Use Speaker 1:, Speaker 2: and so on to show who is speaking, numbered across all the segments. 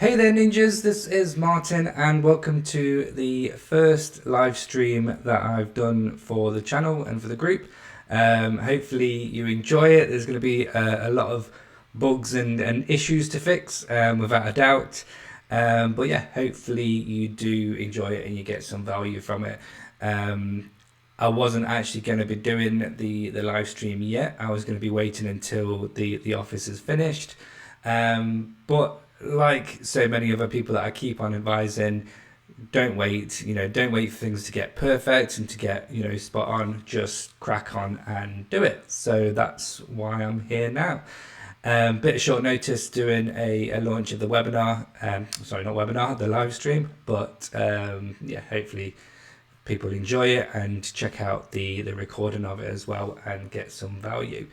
Speaker 1: Hey there ninjas, this is Martin and welcome to the first live stream that I've done for the channel and for the group. Hopefully you enjoy it. There's going to be a lot of bugs and issues to fix, without a doubt. But yeah, hopefully you do enjoy it and you get some value from it. I wasn't actually going to be doing the live stream yet. I was going to be waiting until the office is finished. But like so many other people that I keep on advising, don't wait. Don't wait for things to get perfect and to get spot on. Just crack on and do it. So that's why I'm here now. Bit of short notice doing a launch of the webinar. Sorry, not webinar, the live stream. But yeah, hopefully people enjoy it and check out the recording of it as well and get some value.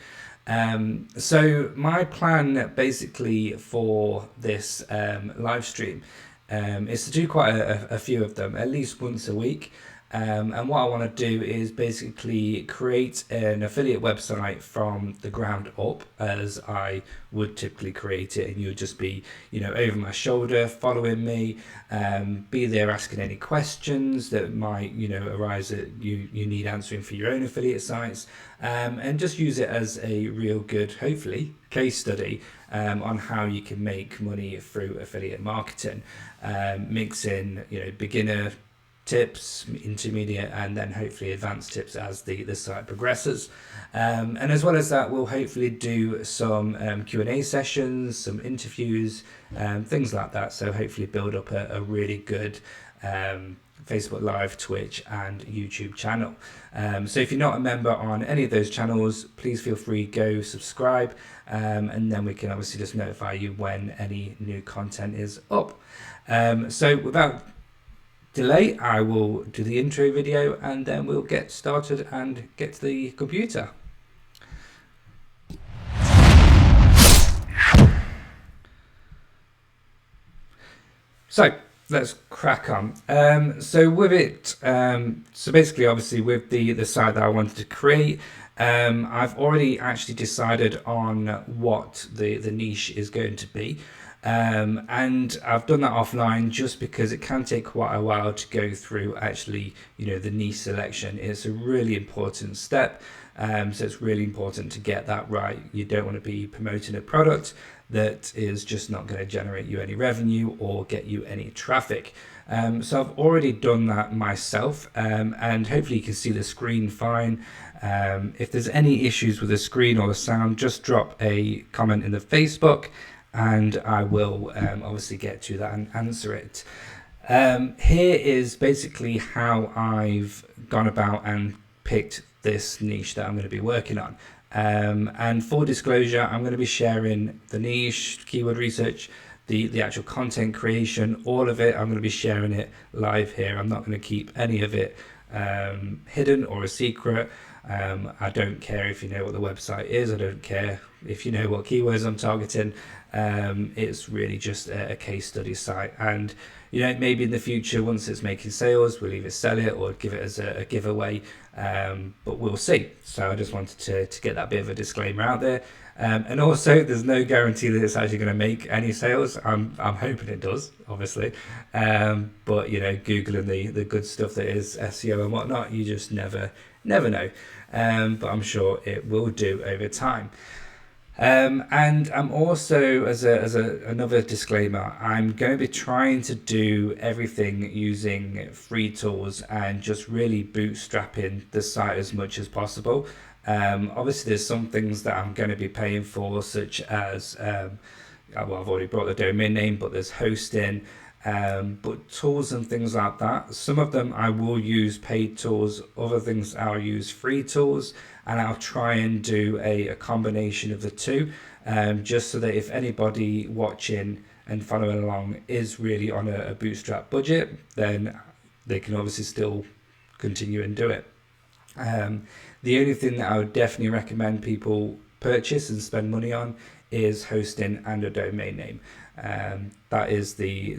Speaker 1: So my plan basically for this live stream is to do quite a few of them, at least once a week. And what I want to do is basically create an affiliate website from the ground up as I would typically create it, and you would just be, over my shoulder following me, be there asking any questions that might, arise that you need answering for your own affiliate sites, and just use it as a real good, hopefully, case study on how you can make money through affiliate marketing, mixing, beginner tips, intermediate, and then hopefully advanced tips as the site progresses. And as well as that, we'll hopefully do some Q&A sessions, some interviews, things like that. So hopefully build up a really good Facebook Live, Twitch and YouTube channel. So if you're not a member on any of those channels, please feel free, go subscribe, and then we can obviously just notify you when any new content is up. So without delay, I will do the intro video and then we'll get started and get to the computer. So let's crack on. So with it, so basically obviously with the site that I wanted to create, I've already actually decided on what the niche is going to be. And I've done that offline just because it can take quite a while to go through actually, the niche selection. It's a really important step. So it's really important to get that right. You don't want to be promoting a product that is just not going to generate you any revenue or get you any traffic. So I've already done that myself, and hopefully you can see the screen fine. If there's any issues with the screen or the sound, just drop a comment in the Facebook and I will obviously get to that and answer it. Here is basically how I've gone about and picked this niche that I'm going to be working on. And full disclosure, I'm going to be sharing the niche, keyword research, the actual content creation, all of it. I'm going to be sharing it live here. I'm not going to keep any of it hidden or a secret. I don't care if you know what the website is. I don't care if you know what keywords I'm targeting. It's really just a case study site, and maybe in the future, once it's making sales, we'll either sell it or give it as a giveaway, but we'll see. So I just wanted to get that bit of a disclaimer out there. And also, there's no guarantee that it's actually going to make any sales. I'm hoping it does, obviously. But Googling the good stuff that is SEO and whatnot, you just never know. But I'm sure it will do over time. And I'm also, as another disclaimer, I'm going to be trying to do everything using free tools and just really bootstrapping the site as much as possible. Obviously there's some things that I'm going to be paying for, such as well, I've already brought the domain name, but there's hosting, but tools and things like that. Some of them I will use paid tools, other things I'll use free tools, and I'll try and do a combination of the two, just so that if anybody watching and following along is really on a bootstrap budget, then they can obviously still continue and do it. The only thing that I would definitely recommend people purchase and spend money on is hosting and a domain name. That is the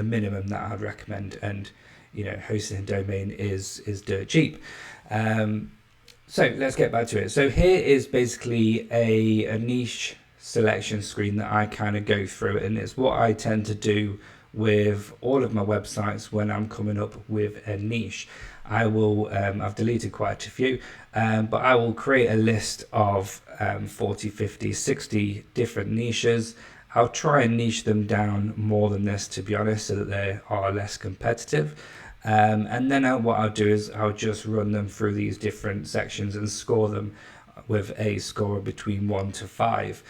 Speaker 1: minimum that I'd recommend, and hosting and domain is dirt cheap. So let's get back to it. So here is basically a niche selection screen that I kind of go through, and it's what I tend to do with all of my websites when I'm coming up with a niche. I will, I've deleted quite a few, but I will create a list of 40, 50, 60 different niches. I'll try and niche them down more than this, to be honest, so that they are less competitive. And then what I'll do is I'll just run them through these different sections and score them with a score between 1 to 5.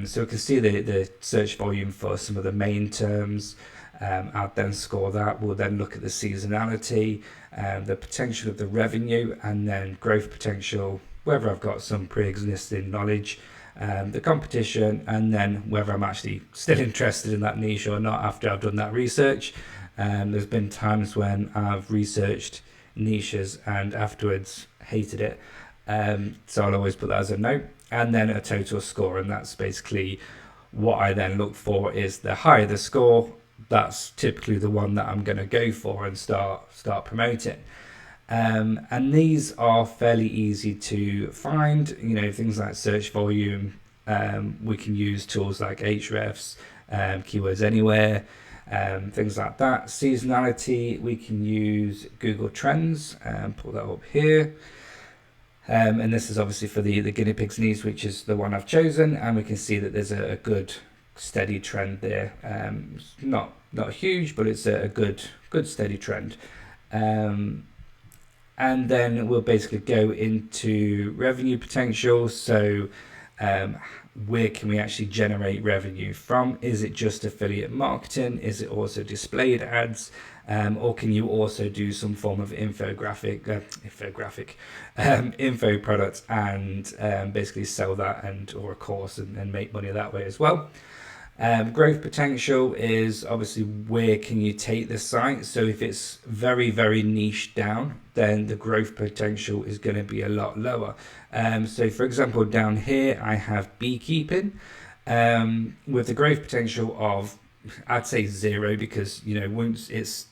Speaker 1: So we can see the search volume for some of the main terms. I'll then score that. We'll then look at the seasonality, the potential of the revenue, and then growth potential, whether I've got some pre-existing knowledge, the competition, and then whether I'm actually still interested in that niche or not after I've done that research. There's been times when I've researched niches and afterwards hated it. So I'll always put that as a note, and then a total score, and that's basically what I then look for. Is the higher the score, that's typically the one that I'm going to go for and start promoting. And these are fairly easy to find, things like search volume. We can use tools like Ahrefs, Keywords Anywhere, things like that. Seasonality, we can use Google Trends, pull that up here. And this is obviously for the guinea pigs niche, which is the one I've chosen, and we can see that there's a good steady trend there. Not huge, but it's a good steady trend. And then we'll basically go into revenue potential. So where can we actually generate revenue from? Is it just affiliate marketing? Is it also displayed ads? Or can you also do some form of info product and basically sell that or a course and make money that way as well? Growth potential is obviously where can you take the site. So if it's very, very niche down, then the growth potential is going to be a lot lower. So for example, down here, I have beekeeping with the growth potential of, I'd say 0, because, once it's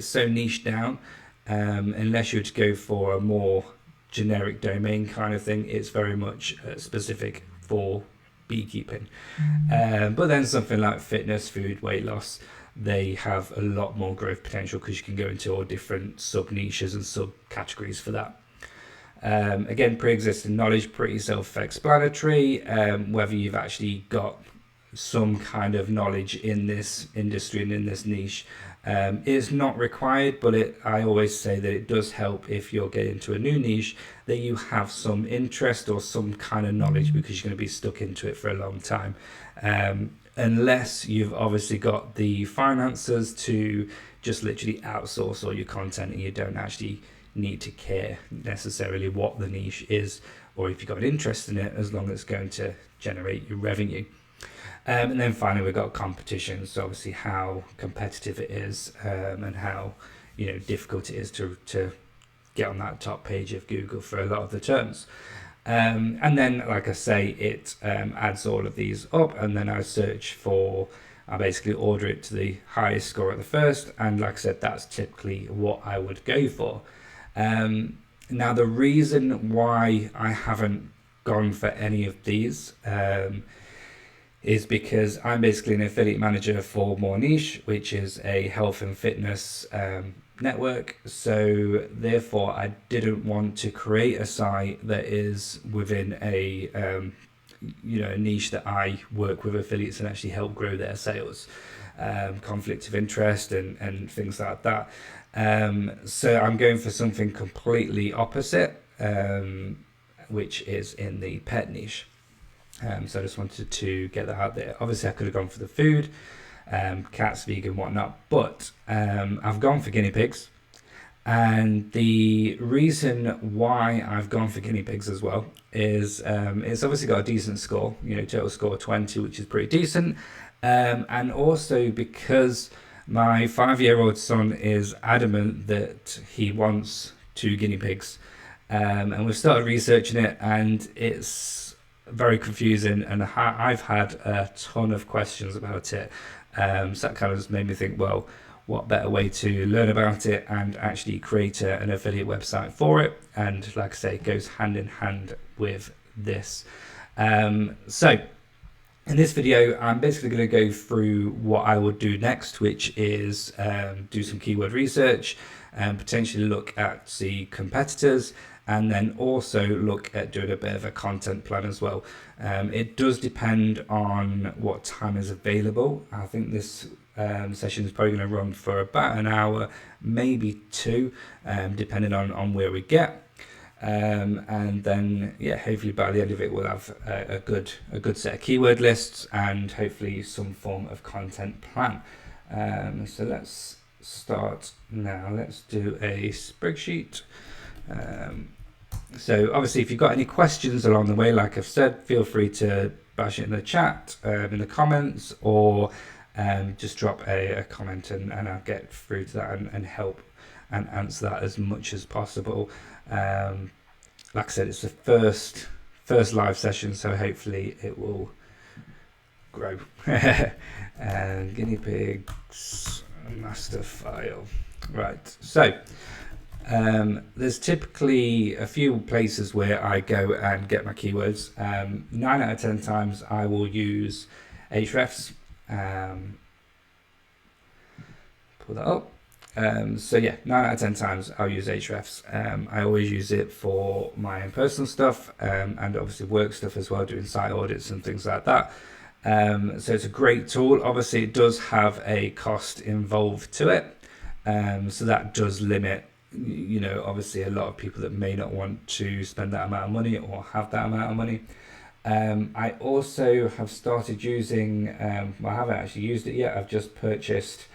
Speaker 1: so niche down, unless you were to go for a more generic domain kind of thing, it's very much specific for beekeeping. But then something like fitness, food, weight loss, they have a lot more growth potential because you can go into all different sub niches and subcategories for that. Again, pre-existing knowledge, pretty self-explanatory. Whether you've actually got some kind of knowledge in this industry and in this niche is not required, but I always say that it does help if you're getting into a new niche that you have some interest or some kind of knowledge, because you're going to be stuck into it for a long time, unless you've obviously got the finances to just literally outsource all your content and you don't actually need to care necessarily what the niche is, or if you've got an interest in it, as long as it's going to generate your revenue. And then finally, we've got competition. So obviously how competitive it is, and how difficult it is to get on that top page of Google for a lot of the terms. And then, like I say, it adds all of these up, and then I basically order it to the highest score at the first, and like I said, that's typically what I would go for. Now, the reason why I haven't gone for any of these is because I'm basically an affiliate manager for More Niche, which is a health and fitness network. So therefore, I didn't want to create a site that is within a niche that I work with affiliates and actually help grow their sales. Conflict of interest and things like that. So I'm going for something completely opposite, which is in the pet niche. So I just wanted to get that out there. Obviously, I could have gone for the food, cats, vegan, whatnot, but I've gone for guinea pigs. And the reason why I've gone for guinea pigs as well is it's obviously got a decent score, total score 20, which is pretty decent. And also because my 5-year-old son is adamant that he wants 2 guinea pigs. And we've started researching it, and it's very confusing, and I've had a ton of questions about it. So that kind of just made me think, well, what better way to learn about it and actually create an affiliate website for it? And like I say, it goes hand in hand with this. So In this video, I'm basically going to go through what I would do next, which is do some keyword research and potentially look at the competitors, and then also look at doing a bit of a content plan as well. It does depend on what time is available. I think this session is probably going to run for about an hour, maybe two, depending on where we get. And then hopefully by the end of it we'll have a good set of keyword lists and hopefully some form of content plan. So let's start now. Let's do a spreadsheet. So obviously if you've got any questions along the way, like I've said, feel free to bash it in the chat, in the comments, or just drop a comment and I'll get through to that and help and answer that as much as possible. Like I said, it's the first live session, so hopefully it will grow. And guinea pigs master file. Right, so there's typically a few places where I go and get my keywords. 9 out of 10 times I will use Ahrefs. Pull that up. So yeah, 9 out of 10 times I'll use Ahrefs. I always use it for my own personal stuff, and obviously work stuff as well, doing site audits and things like that. So it's a great tool. Obviously it does have a cost involved to it, so that does limit, obviously a lot of people that may not want to spend that amount of money or have that amount of money. I also have started using, well, I haven't actually used it yet, I've just purchased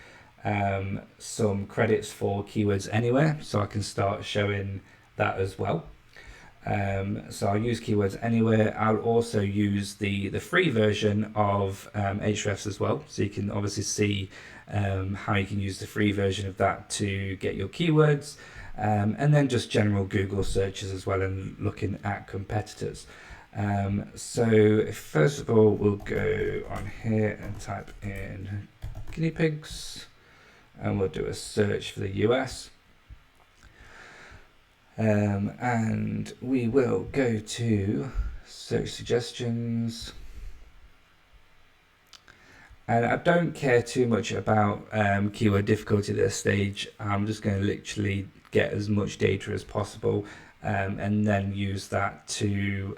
Speaker 1: some credits for Keywords Anywhere, so I can start showing that as well. So I'll use Keywords Anywhere. I'll also use the free version of Ahrefs as well, so you can obviously see how you can use the free version of that to get your keywords, and then just general Google searches as well, and looking at competitors. So first of all, we'll go on here and type in guinea pigs, and we'll do a search for the US, and we will go to search suggestions, and I don't care too much about keyword difficulty at this stage. I'm just going to literally get as much data as possible, and then use that to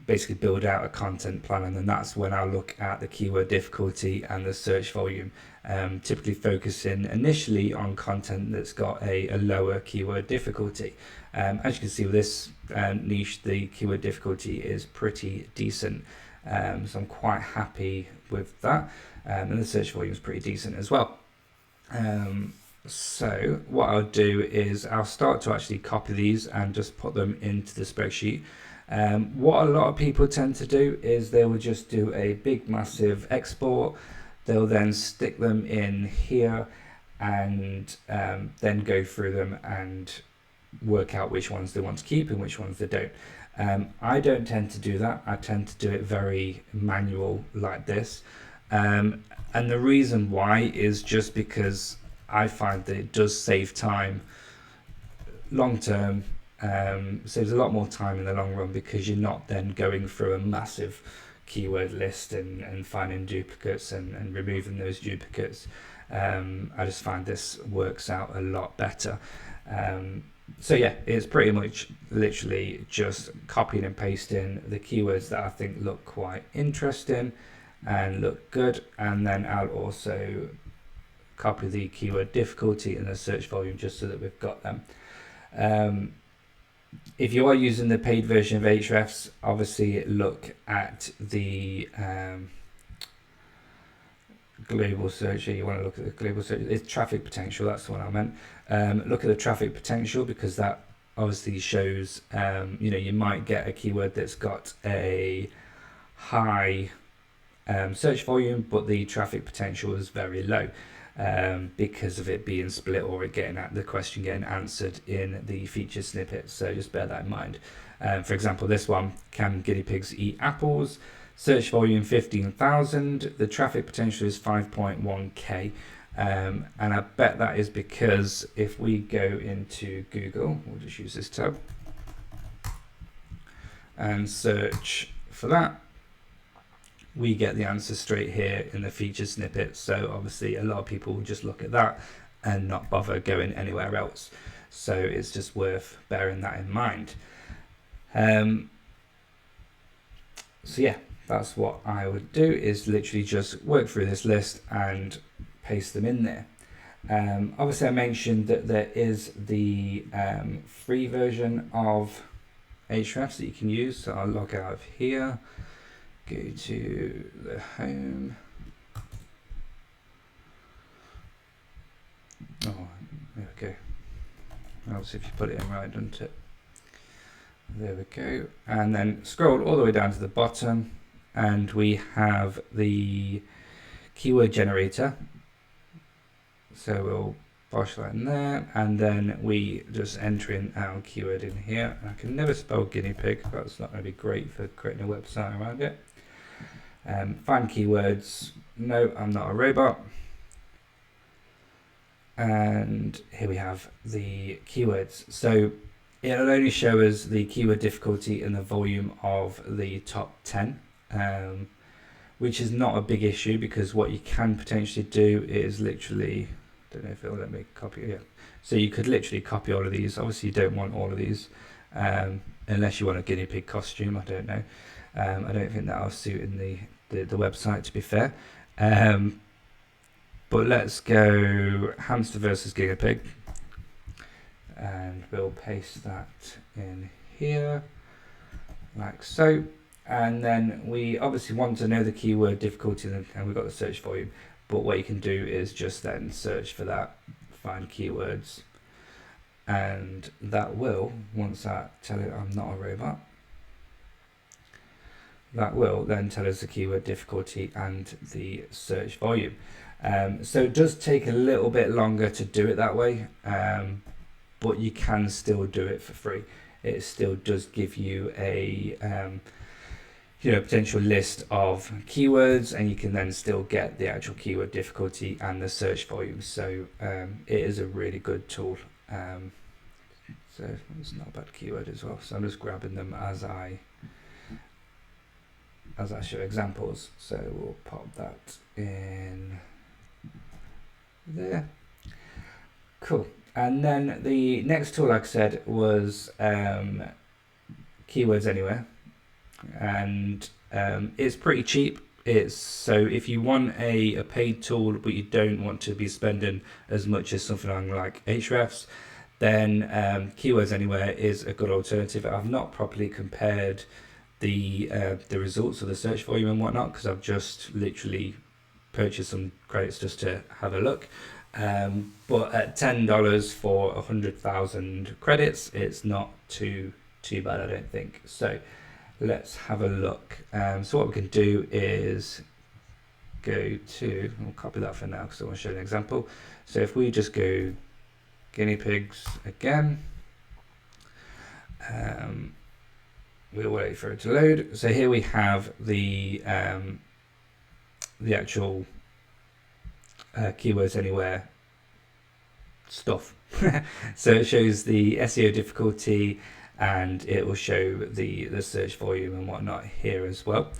Speaker 1: basically build out a content plan, and then that's when I'll look at the keyword difficulty and the search volume, typically focusing initially on content that's got a lower keyword difficulty. As you can see with this niche, the keyword difficulty is pretty decent, so I'm quite happy with that, and the search volume is pretty decent as well. So what I'll do is I'll start to actually copy these and just put them into the spreadsheet. What a lot of people tend to do is they will just do a big massive export. They'll then stick them in here and then go through them and work out which ones they want to keep and which ones they don't. I don't tend to do that. I tend to do it very manual like this, and the reason why is just because I find that it does save time long term. Saves a lot more time in the long run, because you're not then going through a massive keyword list and finding duplicates and removing those duplicates. I just find this works out a lot better. So yeah, it's pretty much literally just copying and pasting the keywords that I think look quite interesting and look good, and then I'll also copy the keyword difficulty and the search volume just so that we've got them. If you are using the paid version of Ahrefs, obviously look at the global search. You want to look at the global search. It's traffic potential, that's the one I meant. Look at the traffic potential, because that obviously shows, you might get a keyword that's got a high search volume, but the traffic potential is very low. Because of it being split, or it getting at the question getting answered in the featured snippet. So just bear that in mind. For example, this one, can guinea pigs eat apples? Search volume 15,000. The traffic potential is 5.1k. And I bet that is because if we go into Google, we'll just use this tab and search for that, we get the answer straight here in the featured snippet. So obviously a lot of people will just look at that and not bother going anywhere else. So it's just worth bearing that in mind. So yeah, that's what I would do, is literally just work through this list and paste them in there. Obviously I mentioned that there is the free version of Ahrefs that you can use. So I'll log out of here, go to the home. Oh, there we go. Obviously if you put it in right, doesn't it? There we go. And then scroll all the way down to the bottom and we have the keyword generator. So we'll bosh that in there, and then we just enter in our keyword in here. I can never spell guinea pig, that's not going to be great for creating a website around it. Find keywords. No, I'm not a robot. And here we have the keywords. So it'll only show us the keyword difficulty and the volume of the top 10, which is not a big issue, because what you can potentially do is literally, I don't know if it'll let me copy it. Yeah. So you could literally copy all of these. Obviously you don't want all of these, unless you want a guinea pig costume, I don't know. I don't think that'll suit in the website, to be fair. But let's go hamster versus guinea pig. And we'll paste that in here, like so. And then we obviously want to know the keyword difficulty, and we've got the search volume. But what you can do is just then search for that, find keywords, and that will, once I tell it I'm not a robot, that will then tell us the keyword difficulty and the search volume. So it does take a little bit longer to do it that way, but you can still do it for free. It still does give you a potential list of keywords, and you can then still get the actual keyword difficulty and the search volume. So it is a really good tool. So it's not a bad keyword as well. So I'm just grabbing them as I show examples. So we'll pop that in there. Cool. And then the next tool, like I said, was Keywords Anywhere, and it's pretty cheap. So if you want a paid tool but you don't want to be spending as much as something like Ahrefs, then Keywords Anywhere is a good alternative. I've not properly compared the results of the search volume and whatnot, because I've just literally purchased some credits just to have a look. But at $10 for 100,000 credits, it's not too bad, I don't think. So let's have a look. So what we can do is go to, I'll copy that for now because I want to show an example. So if we just go guinea pigs again, we'll wait for it to load. So here we have the actual Keywords Anywhere stuff. So it shows the SEO difficulty, and it will show the search volume and whatnot here as well.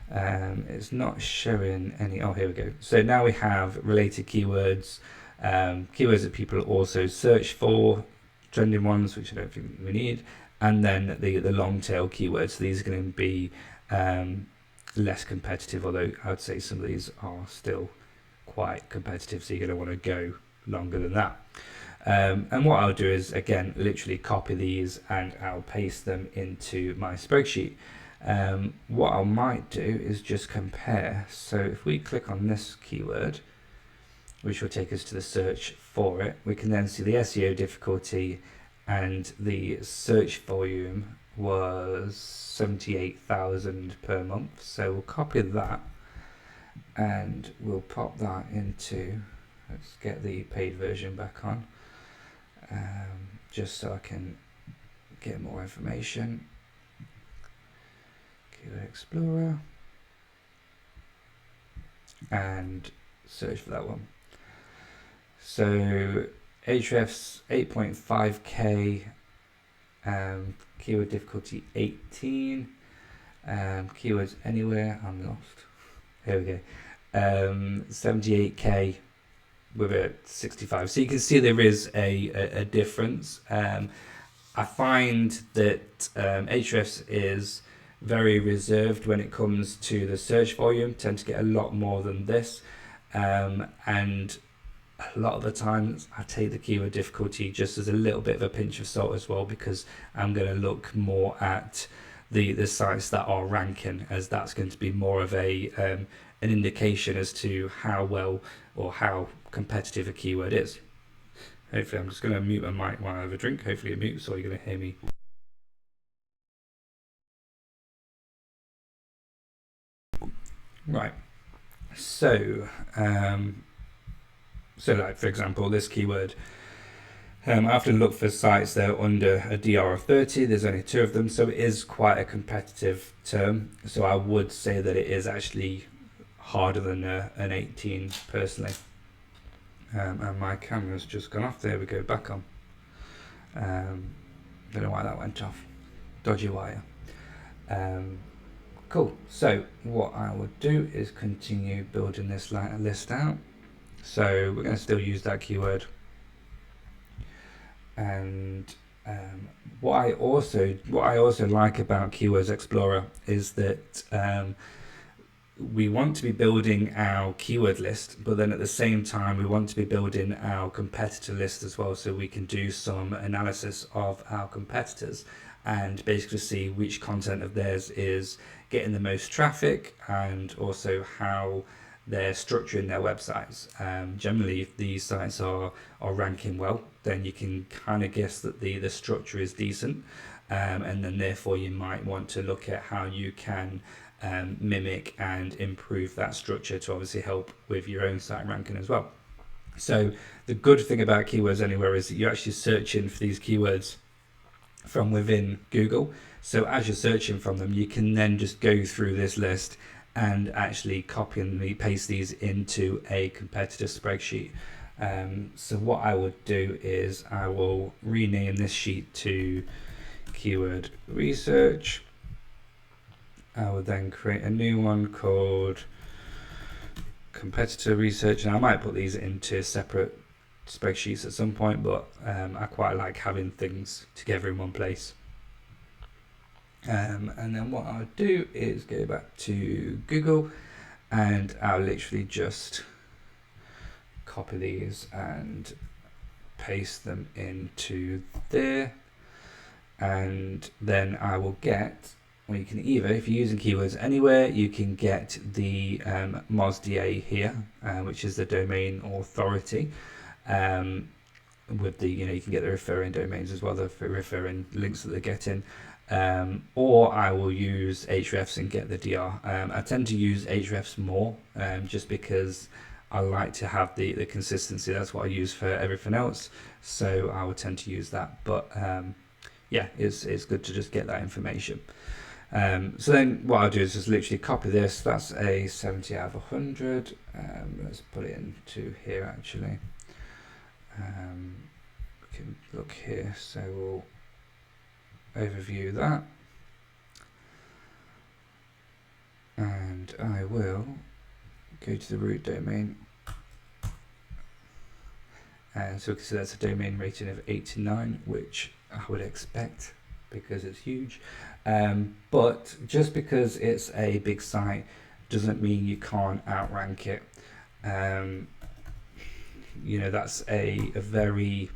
Speaker 1: It's not showing any. Oh, here we go. So now we have related keywords, keywords that people also search for, trending ones, which I don't think we need, and then the long tail keywords. So these are going to be less competitive, although I would say some of these are still quite competitive, so you're going to want to go longer than that. And what I'll do is, again, literally copy these and I'll paste them into my spreadsheet. What I might do is just compare. So if we click on this keyword, which will take us to the search for it, we can then see the SEO difficulty, and the search volume was 78,000 per month. So we'll copy that and we'll pop that into, let's get the paid version back on, just so I can get more information. Keyword Explorer, and search for that one. So Ahrefs 8.5k, keyword difficulty 18, Keywords Anywhere, I'm lost. Here we go. 78k with a 65. So you can see there is a difference. I find that Ahrefs is very reserved when it comes to the search volume, tend to get a lot more than this. And a lot of the times I take the keyword difficulty just as a little bit of a pinch of salt as well, because I'm going to look more at the sites that are ranking, as that's going to be more of a an indication as to how well or how competitive a keyword is. Hopefully, I'm just going to mute my mic while I have a drink. Hopefully it mutes, so you're going to hear me. Right. So, like for example, this keyword. I often look for sites that are under a DR of 30. There's only 2 of them, so it is quite a competitive term. So I would say that it is actually harder than an 18 personally. And my camera's just gone off. There we go, back on. Don't know why that went off. Dodgy wire. Cool. So what I would do is continue building this list out. So we're going to still use that keyword. And what I also like about Keywords Explorer is that we want to be building our keyword list, but then at the same time we want to be building our competitor list as well, so we can do some analysis of our competitors and basically see which content of theirs is getting the most traffic, and also how they're structuring their websites. Generally, if these sites are ranking well, then you can kind of guess that the structure is decent, and then therefore you might want to look at how you can mimic and improve that structure to obviously help with your own site ranking as well. So the good thing about Keywords Anywhere is that you're actually searching for these keywords from within Google. So as you're searching from them, you can then just go through this list and actually copy and paste these into a competitor spreadsheet. So what I would do is I will rename this sheet to keyword research. I will then create a new one called competitor research, and I might put these into separate spreadsheets at some point, but I quite like having things together in one place. And then what I'll do is go back to Google, and I'll literally just copy these and paste them into there, and then I will get, well, you can either, if you're using Keywords Anywhere, you can get the MOSDA here, which is the domain authority, with the, you can get the referring domains as well, the referring links that they're getting. Or I will use Ahrefs and get the DR. I tend to use Ahrefs more, just because I like to have the consistency. That's what I use for everything else, so I would tend to use that. But yeah, it's good to just get that information. So then what I'll do is just literally copy this. That's a 70 out of 100. Let's put it into here actually. We can look here, so we'll overview that, and I will go to the root domain, and so we can see that's a domain rating of 89, which I would expect because it's huge, but just because it's a big site doesn't mean you can't outrank it. That's a very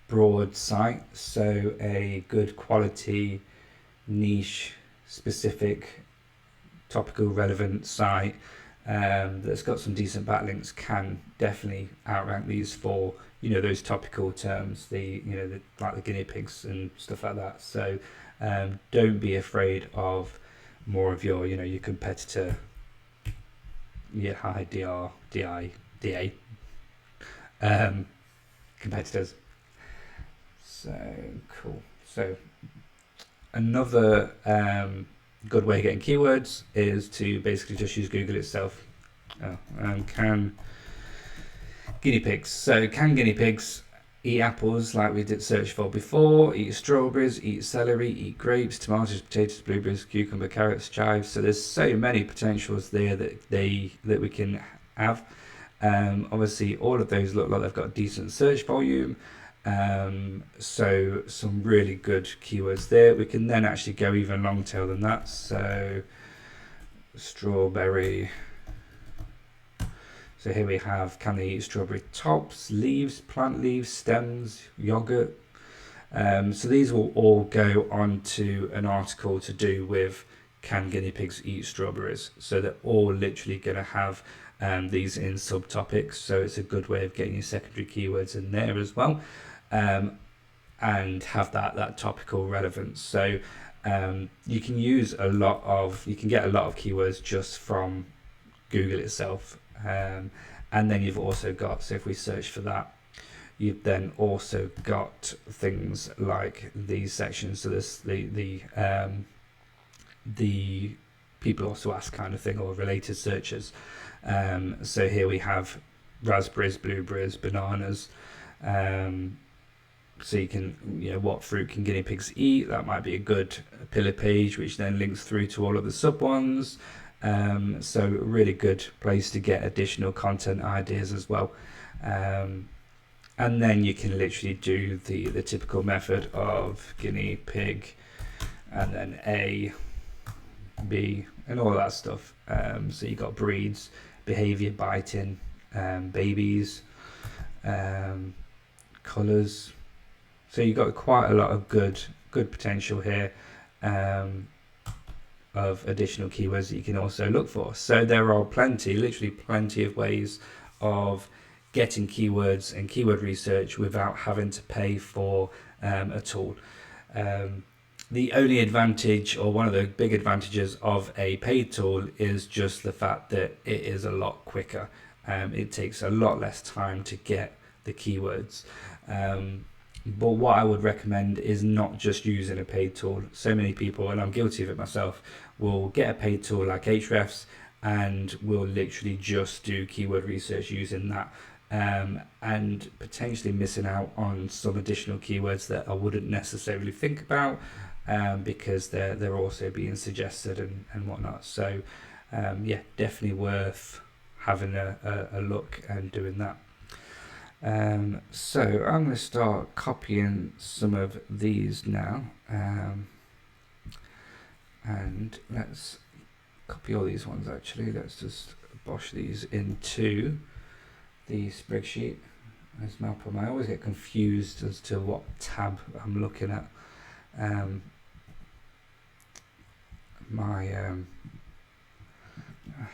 Speaker 1: broad site, so a good quality, niche, specific, topical, relevant site that's got some decent backlinks can definitely outrank these for those topical terms, like the guinea pigs and stuff like that. So don't be afraid of more of your your competitor, high DR, DI, DA competitors. So cool. So another good way of getting keywords is to basically just use Google itself. Can guinea pigs. So can guinea pigs, Eat apples like we did search for before, eat strawberries, eat celery, eat grapes, tomatoes, potatoes, blueberries, cucumber, carrots, chives. So there's so many potentials there that we can have. Obviously, all of those look like they've got a decent search volume. So some really good keywords there. We can then actually go even long tail than that. So strawberry. So here we have, can they eat strawberry tops, leaves, plant leaves, stems, yogurt. So these will all go on to an article to do with can guinea pigs eat strawberries. So they're all literally going to have these in subtopics. So it's a good way of getting your secondary keywords in there as well. And have that topical relevance. So you can use you can get a lot of keywords just from Google itself. And then you've also got, so if we search for that, you've then also got things like these sections. So this the people also ask kind of thing, or related searches. So here we have raspberries, blueberries, bananas. So you can, what fruit can guinea pigs eat? That might be a good pillar page, which then links through to all of the sub ones. So a really good place to get additional content ideas as well. And then you can literally do the typical method of guinea pig and then A, B, and all that stuff. So you got breeds, behavior, biting, babies, colors. So you got quite a lot of good potential here. Of additional keywords that you can also look for. So there are literally plenty of ways of getting keywords and keyword research without having to pay for a tool. The only advantage, or one of the big advantages of a paid tool, is just the fact that it is a lot quicker. It takes a lot less time to get the keywords. But what I would recommend is not just using a paid tool. So many people, and I'm guilty of it myself, will get a paid tool like Ahrefs and will literally just do keyword research using that, and potentially missing out on some additional keywords that I wouldn't necessarily think about, because they're also being suggested and whatnot. So definitely worth having a look and doing that. So I'm going to start copying some of these now, and let's copy all these ones. Actually, let's just bosh these into the spreadsheet as Malcolm. I always get confused as to what tab I'm looking at. I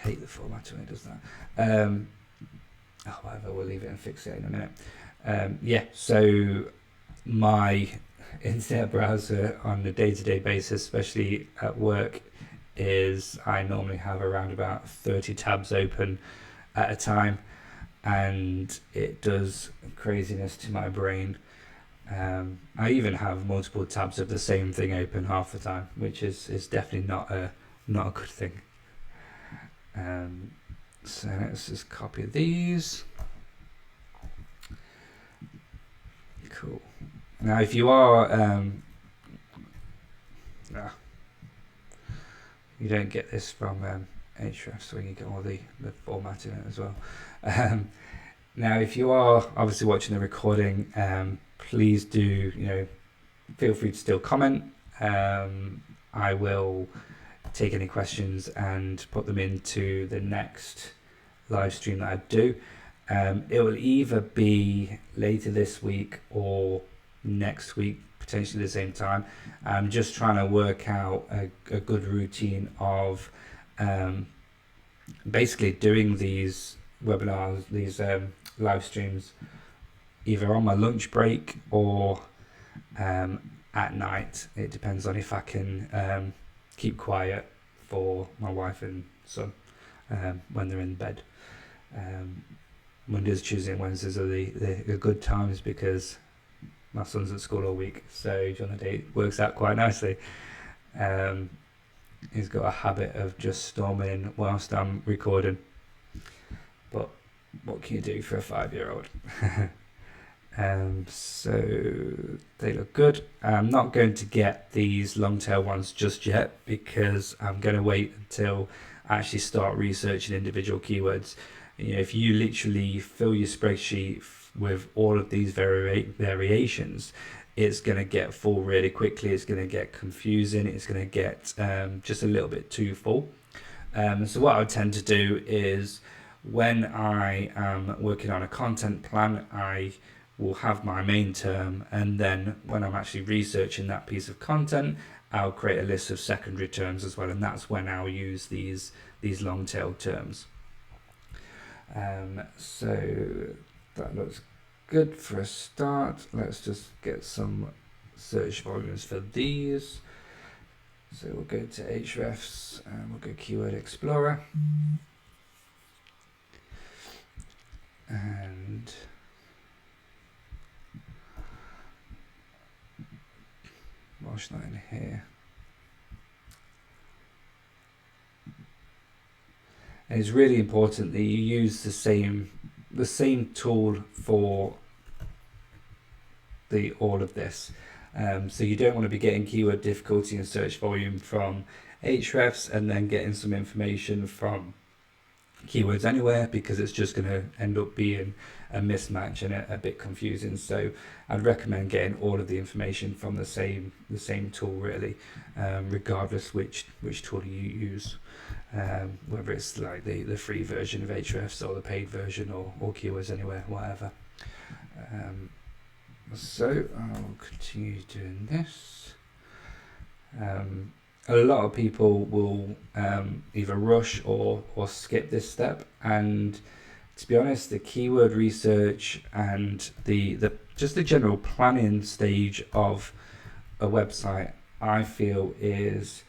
Speaker 1: hate the format when it does that. Whatever, we'll leave it and fix it in a minute. So my internet browser on a day-to-day basis, especially at work, is I normally have around about 30 tabs open at a time, and it does craziness to my brain. I even have multiple tabs of the same thing open half the time, which is definitely not a good thing. So let's just copy these. Cool. Now, if you are, you don't get this from Ahrefs, so you get all the format in it as well. Now, if you are obviously watching the recording, please do, feel free to still comment. I will take any questions and put them into the next live stream that I do. It will either be later this week or next week, potentially the same time. I'm just trying to work out a good routine of basically doing these webinars, these live streams, either on my lunch break or at night. It depends on if I can keep quiet for my wife and son when they're in bed. Mondays, Tuesdays and Wednesdays are the good times because my son's at school all week, so during the day it works out quite nicely. He's got a habit of just storming in whilst I'm recording, but what can you do for a 5-year-old? So they look good. I'm not going to get these long tail ones just yet because I'm going to wait until I actually start researching individual keywords. If you literally fill your spreadsheet with all of these variations, it's going to get full really quickly. It's going to get confusing. It's going to get just a little bit too full. So what I would tend to do is when I am working on a content plan, I will have my main term, and then when I'm actually researching that piece of content, I'll create a list of secondary terms as well, and that's when I'll use these long tail terms. So that looks good for a start. Let's just get some search volumes for these. So we'll go to Hrefs and we'll go Keyword Explorer. And wash that in here. And it's really important that you use the same tool for all of this. So you don't want to be getting keyword difficulty and search volume from Hrefs and then getting some information from Keywords Anywhere, because it's just going to end up being a mismatch and a bit confusing. So I'd recommend getting all of the information from the same tool really, regardless which tool you use, whether it's like the free version of Hrefs or the paid version or Keywords Anywhere, whatever. So I'll continue doing this. A lot of people will either rush or skip this step, and to be honest, the keyword research and the just the general planning stage of a website, I feel, is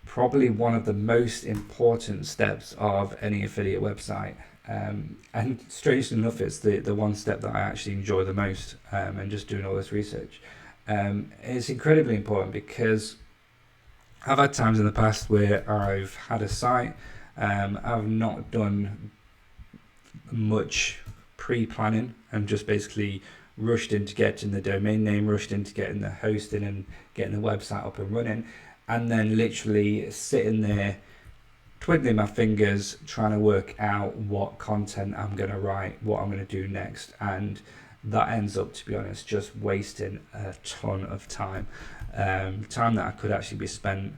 Speaker 1: probably one of the most important steps of any affiliate website. And strangely enough, it's the one step that I actually enjoy the most, and just doing all this research. It's incredibly important because I've had times in the past where I've had a site, I've not done much pre-planning and just basically rushed into getting the domain name, rushed into getting the hosting and getting the website up and running, and then literally sitting there twiddling my fingers trying to work out what content I'm going to write, what I'm going to do next, and that ends up, to be honest, just wasting a ton of time. Time that I could actually be spent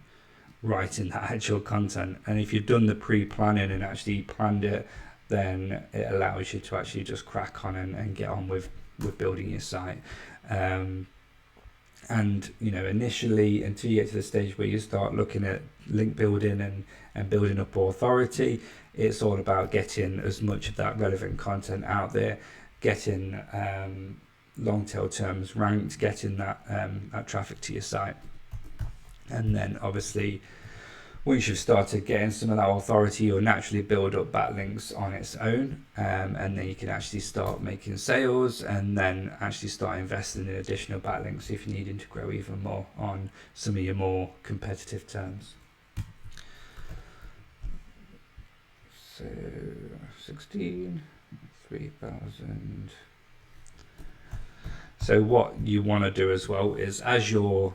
Speaker 1: writing that actual content. And if you've done the pre-planning and actually planned it, then it allows you to actually just crack on and get on with building your site. And initially, until you get to the stage where you start looking at link building and building up authority, it's all about getting as much of that relevant content out there, getting long tail terms ranked, getting that traffic to your site. And then obviously once you've started getting some of that authority, you'll naturally build up backlinks on its own, and then you can actually start making sales and then actually start investing in additional backlinks if you're needing to grow even more on some of your more competitive terms. So 16, 3,000. So what you want to do as well is as you're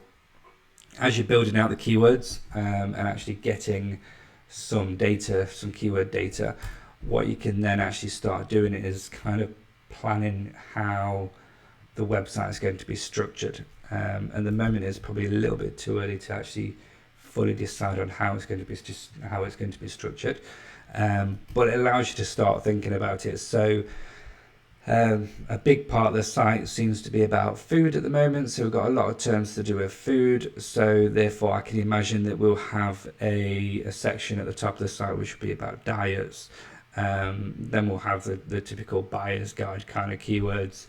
Speaker 1: building out the keywords and actually getting some data, some keyword data, what you can then actually start doing is kind of planning how the website is going to be structured. At the moment, it's probably a little bit too early to actually fully decide on how it's going to be structured, but it allows you to start thinking about it. So a big part of the site seems to be about food at the moment, so we've got a lot of terms to do with food, so therefore I can imagine that we'll have a section at the top of the site which will be about diets. Then we'll have the typical buyer's guide kind of keywords,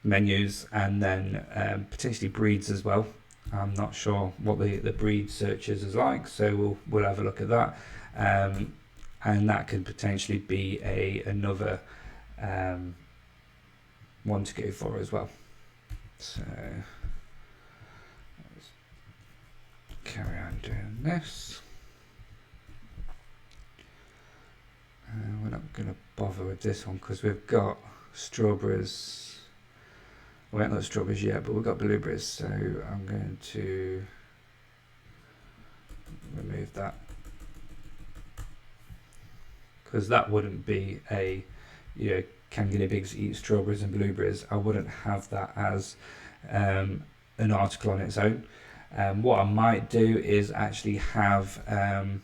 Speaker 1: menus, and then potentially breeds as well. I'm not sure what the breed searches is like, so we'll have a look at that. And that could potentially be another one to go for as well. So let's carry on doing this. We're not going to bother with this one because we've got strawberries. We haven't got strawberries yet, but we've got blueberries, so I'm going to remove that, because that wouldn't be a, can guinea pigs eat strawberries and blueberries? I wouldn't have that as an article on its own. What I might do is actually have, can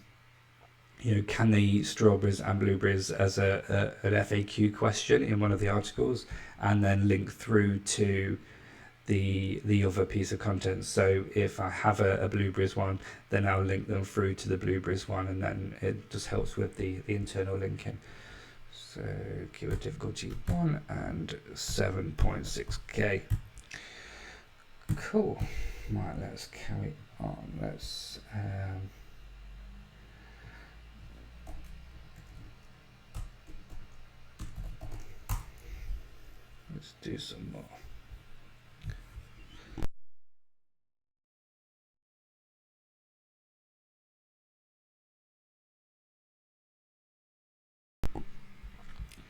Speaker 1: they eat strawberries and blueberries as an FAQ question in one of the articles, and then link through to the other piece of content. So if I have a blueberries one, then I'll link them through to the blueberries one, and then it just helps with the internal linking. So keyword difficulty 1 and 7.6k. Cool. Right, let's carry on. Let's do some more.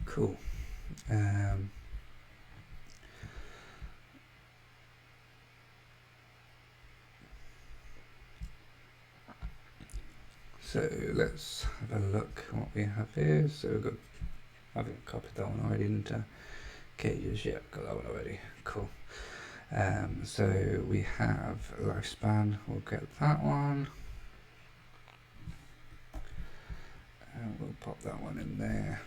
Speaker 1: Cool. So let's have a look what we have here. So we've got, I haven't copied that one already, didn't I? Cages, yeah, got that one already. Cool. So we have lifespan, we'll get that one. And we'll pop that one in there.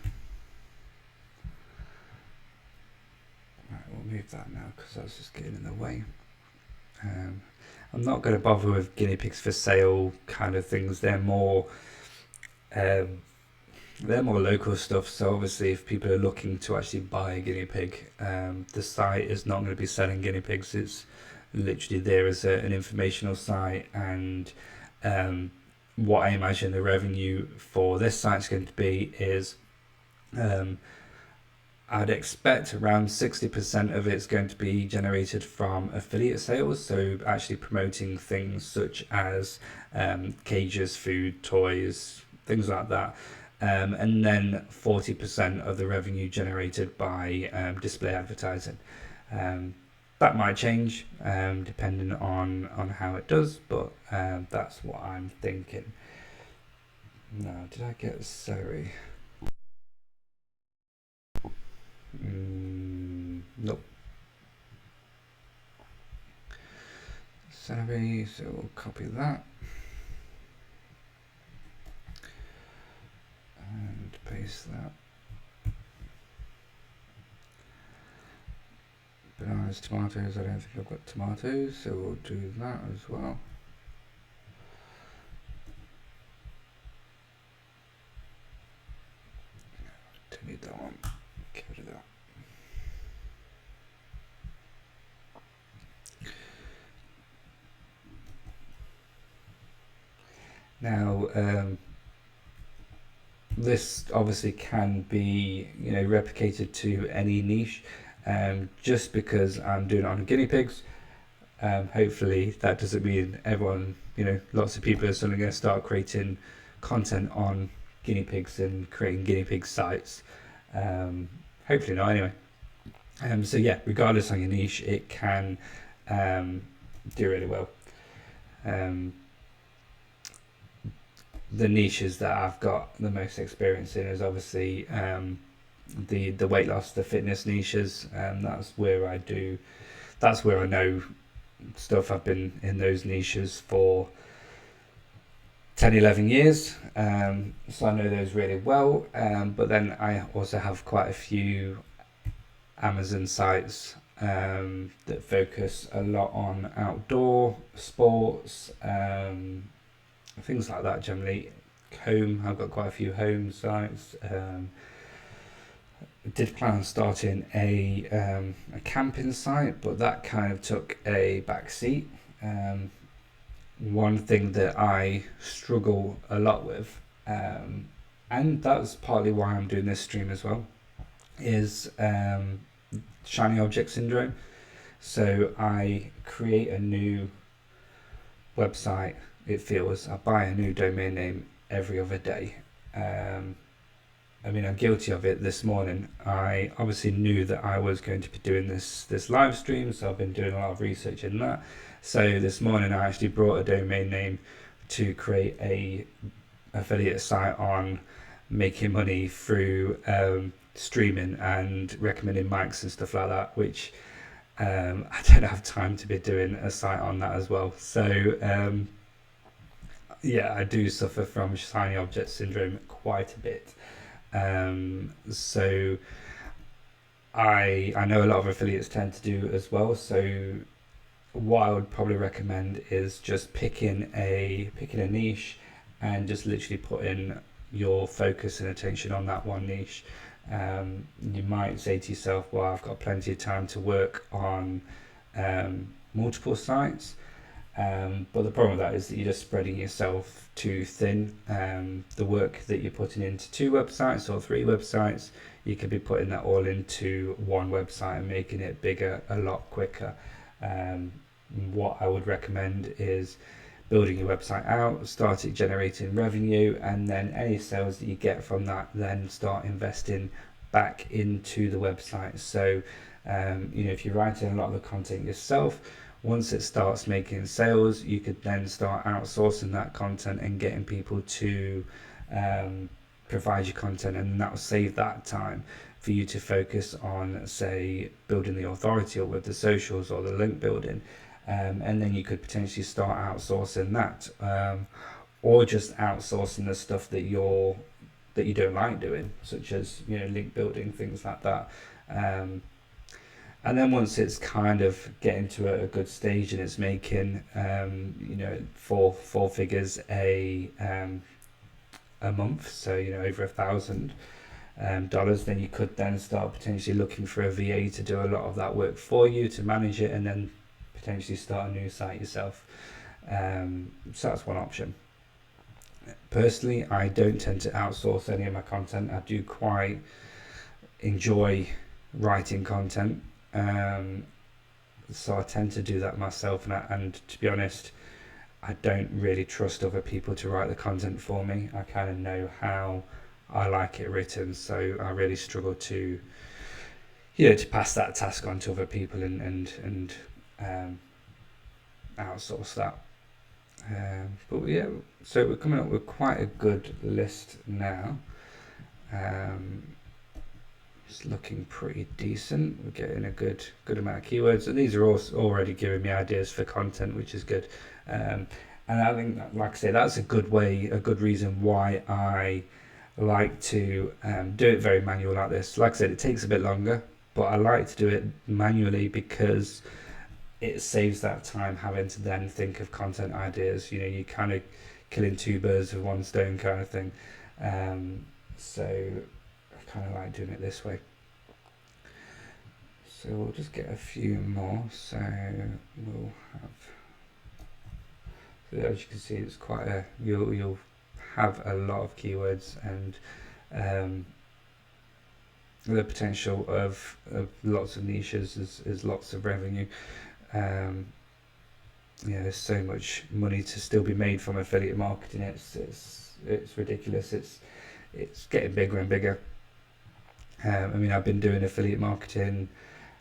Speaker 1: Right, we'll move that now because that's just getting in the way. I'm not going to bother with guinea pigs for sale kind of things. They're more local stuff. So obviously, if people are looking to actually buy a guinea pig, the site is not going to be selling guinea pigs. It's literally there as an informational site, and what I imagine the revenue for this site is going to be is, I'd expect around 60% of it's going to be generated from affiliate sales, so actually promoting things such as cages, food, toys, things like that. And then 40% of the revenue generated by display advertising. That might change depending on how it does, but that's what I'm thinking. Now, did I get celery? Nope. Celery, so we'll copy that and paste that. Bananas, tomatoes, I don't think I've got tomatoes, so we'll do that as well. Don't need that one, get rid of that. Now, this obviously can be, replicated to any niche. Just because I'm doing it on guinea pigs, hopefully that doesn't mean everyone, lots of people are suddenly going to start creating content on guinea pigs and creating guinea pig sites. Hopefully not, anyway. So yeah, regardless on your niche, it can do really well. The niches that I've got the most experience in is obviously the weight loss, the fitness niches. That's where I know stuff. I've been in those niches for 10-11 years, so I know those really well. But then I also have quite a few Amazon sites that focus a lot on outdoor sports, things like that. Generally, home. I've got quite a few home sites. Did plan on starting a camping site, but that kind of took a back seat. One thing that I struggle a lot with, and that's partly why I'm doing this stream as well, is shiny object syndrome. So I create a new website, it feels. I buy a new domain name every other day. I mean, I'm guilty of it this morning. I obviously knew that I was going to be doing this live stream, so I've been doing a lot of research in that. So this morning I actually brought a domain name to create a affiliate site on making money through streaming and recommending mics and stuff like that, which I don't have time to be doing a site on that as well. So yeah, I do suffer from shiny object syndrome quite a bit. So I know a lot of affiliates tend to do as well. So what I would probably recommend is just picking a niche and just literally putting your focus and attention on that one niche. You might say to yourself, well, I've got plenty of time to work on multiple sites. But the problem with that is that you're just spreading yourself too thin. The work that you're putting into 2 websites or 3 websites, you could be putting that all into one website and making it bigger a lot quicker. What I would recommend is building your website out, start it generating revenue, and then any sales that you get from that, then start investing back into the website. So, if you're writing a lot of the content yourself, once it starts making sales, you could then start outsourcing that content and getting people to provide you content, and that will save that time for you to focus on, say, building the authority or with the socials or the link building. And then you could potentially start outsourcing that, or just outsourcing the stuff that you don't like doing, such as link building, things like that. And then once it's kind of getting to a good stage and it's making four figures a month, so over $1,000, then you could then start potentially looking for a VA to do a lot of that work for you, to manage it, and then potentially start a new site yourself. So that's one option. Personally, I don't tend to outsource any of my content. I do quite enjoy writing content, so I tend to do that myself, and to be honest, I don't really trust other people to write the content for me. I kind of know how I like it written, so I really struggle to pass that task on to other people and outsource that. But yeah, so we're coming up with quite a good list now. It's looking pretty decent. We're getting a good amount of keywords, and these are also already giving me ideas for content, which is good. And I think, like I say, that's a good reason why I like to do it very manual like this. Like I said, it takes a bit longer, but I like to do it manually because it saves that time having to then think of content ideas. You kind of killing 2 birds with 1 stone kind of thing. So I kind of like doing it this way. So we'll just get a few more. So we'll have. So as you can see, it's quite a. You'll have a lot of keywords and the potential of lots of niches is lots of revenue. There's so much money to still be made from affiliate marketing. It's ridiculous. It's getting bigger and bigger. I've been doing affiliate marketing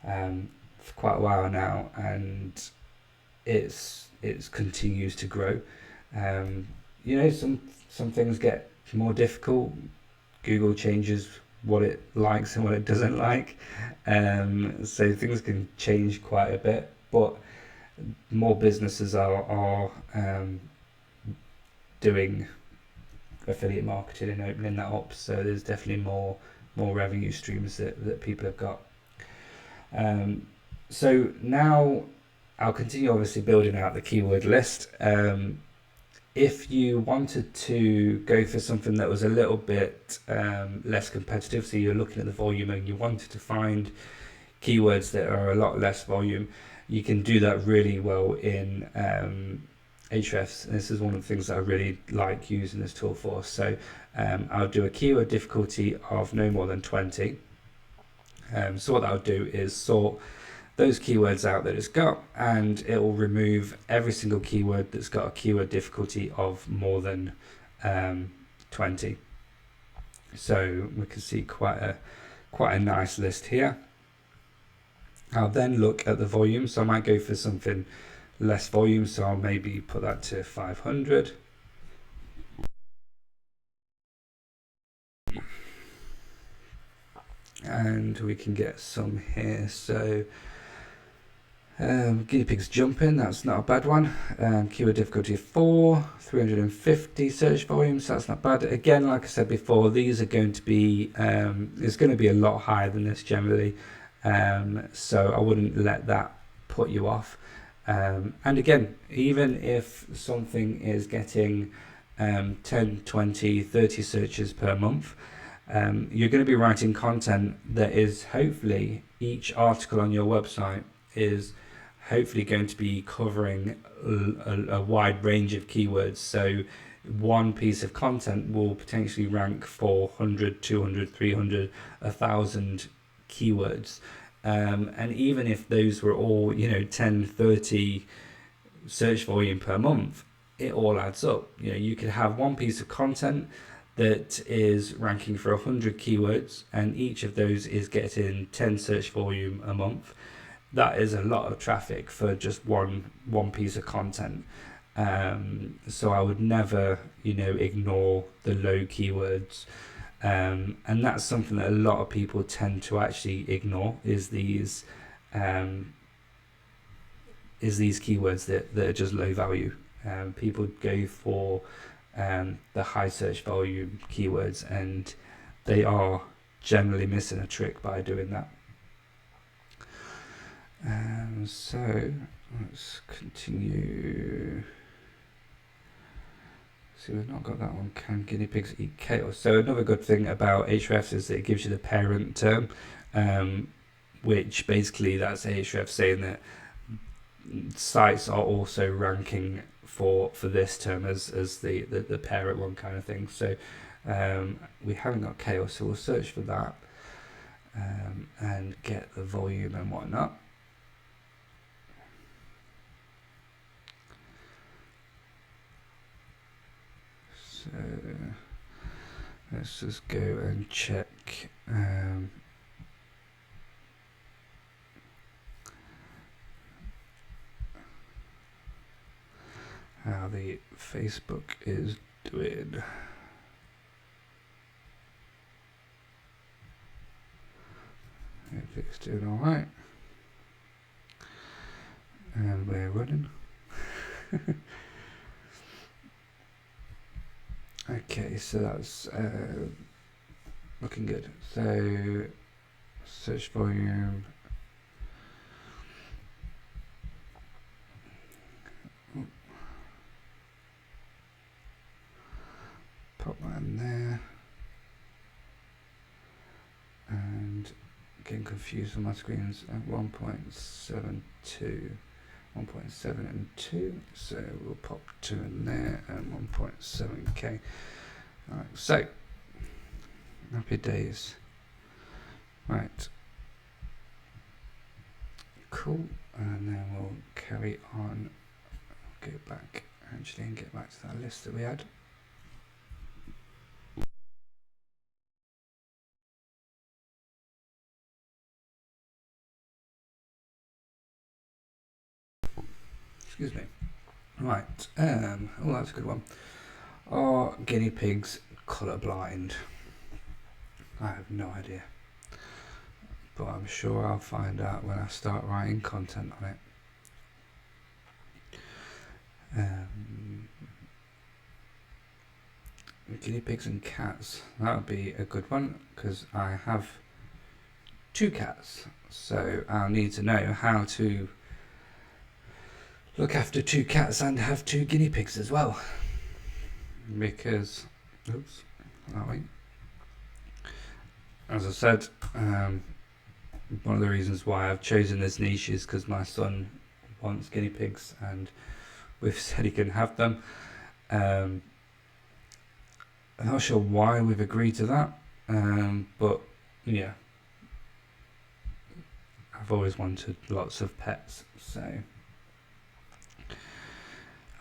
Speaker 1: for quite a while now, and it's continues to grow. Some things get more difficult. Google changes what it likes and what it doesn't like, so things can change quite a bit, but more businesses are doing affiliate marketing and opening that up, so there's definitely more revenue streams that people have got. So now I'll continue obviously building out the keyword list. If you wanted to go for something that was a little bit less competitive, so you're looking at the volume and you wanted to find keywords that are a lot less volume, you can do that really well in Ahrefs. And this is one of the things that I really like using this tool for. So I'll do a keyword difficulty of no more than 20. So what I'll do is sort those keywords out that it's got, and it will remove every single keyword that's got a keyword difficulty of more than 20. So we can see quite a nice list here. I'll then look at the volume, so I might go for something less volume, so I'll maybe put that to 500. And we can get some here. So guinea pigs jumping, that's not a bad one. Keyword difficulty 4, 350 search volume, so that's not bad. Again, like I said before, these are going to be, it's going to be a lot higher than this generally. So I wouldn't let that put you off. And again, even if something is getting 10, 20, 30 searches per month, you're going to be writing content that is hopefully, each article on your website is hopefully going to be covering a wide range of keywords. So one piece of content will potentially rank for 100, 200, 300, 1,000 keywords. And even if those were all, 10, 30 search volume per month, it all adds up. You could have one piece of content that is ranking for 100 keywords, and each of those is getting 10 search volume a month. That is a lot of traffic for just one piece of content. So I would never, ignore the low keywords. And that's something that a lot of people tend to actually ignore, is these keywords that are just low value. People go for the high search volume keywords, and they are generally missing a trick by doing that. So let's continue. So we've not got that one. Can guinea pigs eat chaos? So another good thing about Ahrefs is that it gives you the parent term, which basically that's Ahrefs saying that sites are also ranking for this term as the parent one kind of thing. So we haven't got chaos, so we'll search for that and get the volume and whatnot. So let's just go and check how the Facebook is doing. If it's doing all right, and we're running. Okay, so that's looking good. So search volume. Pop that in there. And getting confused on my screens at 1.72. 1.7 and 2, so we'll pop 2 in there and 1.7k. Alright, so happy days. Right, cool, and then we'll carry on. Go back actually and get back to that list that we had. Excuse me. Right, oh, that's a good one. Are guinea pigs colourblind? I have no idea, but I'm sure I'll find out when I start writing content on it. Guinea pigs and cats, that would be a good one, because I have 2 cats, so I'll need to know how to look after 2 cats and have 2 guinea pigs as well, because oops, that way. As I said, one of the reasons why I've chosen this niche is because my son wants guinea pigs and we've said he can have them. I'm not sure why we've agreed to that, but yeah, I've always wanted lots of pets, so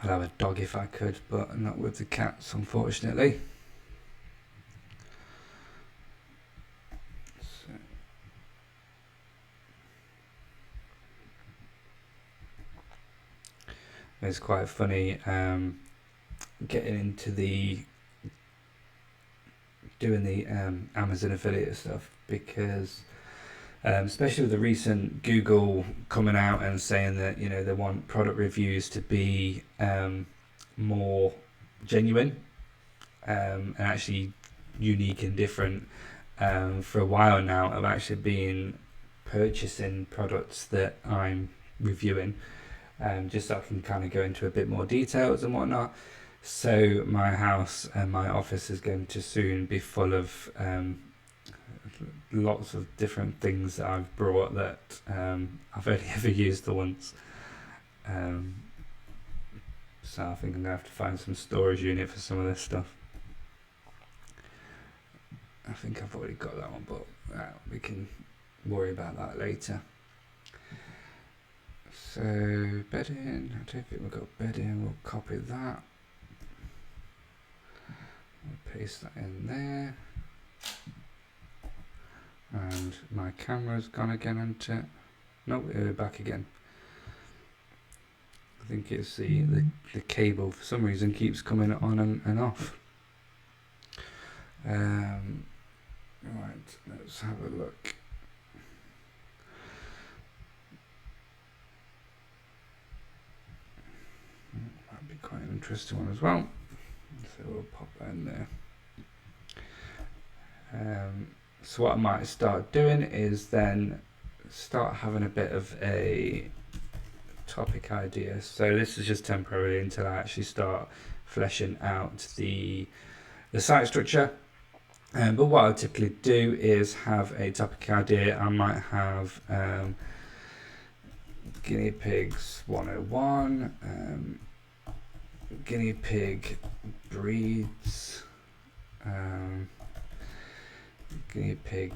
Speaker 1: I'd have a dog if I could, but not with the cats, unfortunately. it's quite funny getting into doing the Amazon affiliate stuff, because especially with the recent Google coming out and saying that they want product reviews to be more genuine and actually unique and different. For a while now, I've actually been purchasing products that I'm reviewing, just so I can kind of go into a bit more details and whatnot. So my house and my office is going to soon be full of lots of different things that I've brought that I've only ever used once. So I think I'm going to have to find some storage unit for some of this stuff. I think I've already got that one, but we can worry about that later. So bedding, I don't think we've got bedding, we'll copy that. We'll paste that in there. And my camera's gone again, isn't it? No, we're back again. I think it's the cable for some reason keeps coming on and off. Right, let's have a look. Might be quite an interesting one as well. So we'll pop that in there. So what I might start doing is then start having a bit of a topic idea. So this is just temporarily until I actually start fleshing out the site structure. But what I'll typically do is have a topic idea. I might have guinea pigs 101, guinea pig breeds, guinea pig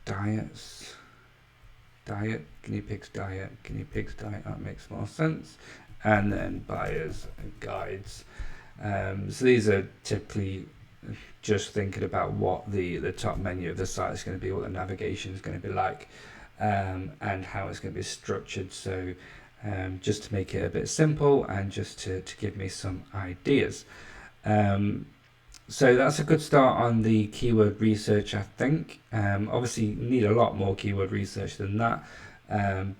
Speaker 1: diets, guinea pigs diet, that makes more sense, and then buyers and guides. So these are typically just thinking about what the top menu of the site is going to be, what the navigation is going to be like, and how it's going to be structured. So just to make it a bit simple and just to give me some ideas. So that's a good start on the keyword research, I think. Obviously you need a lot more keyword research than that,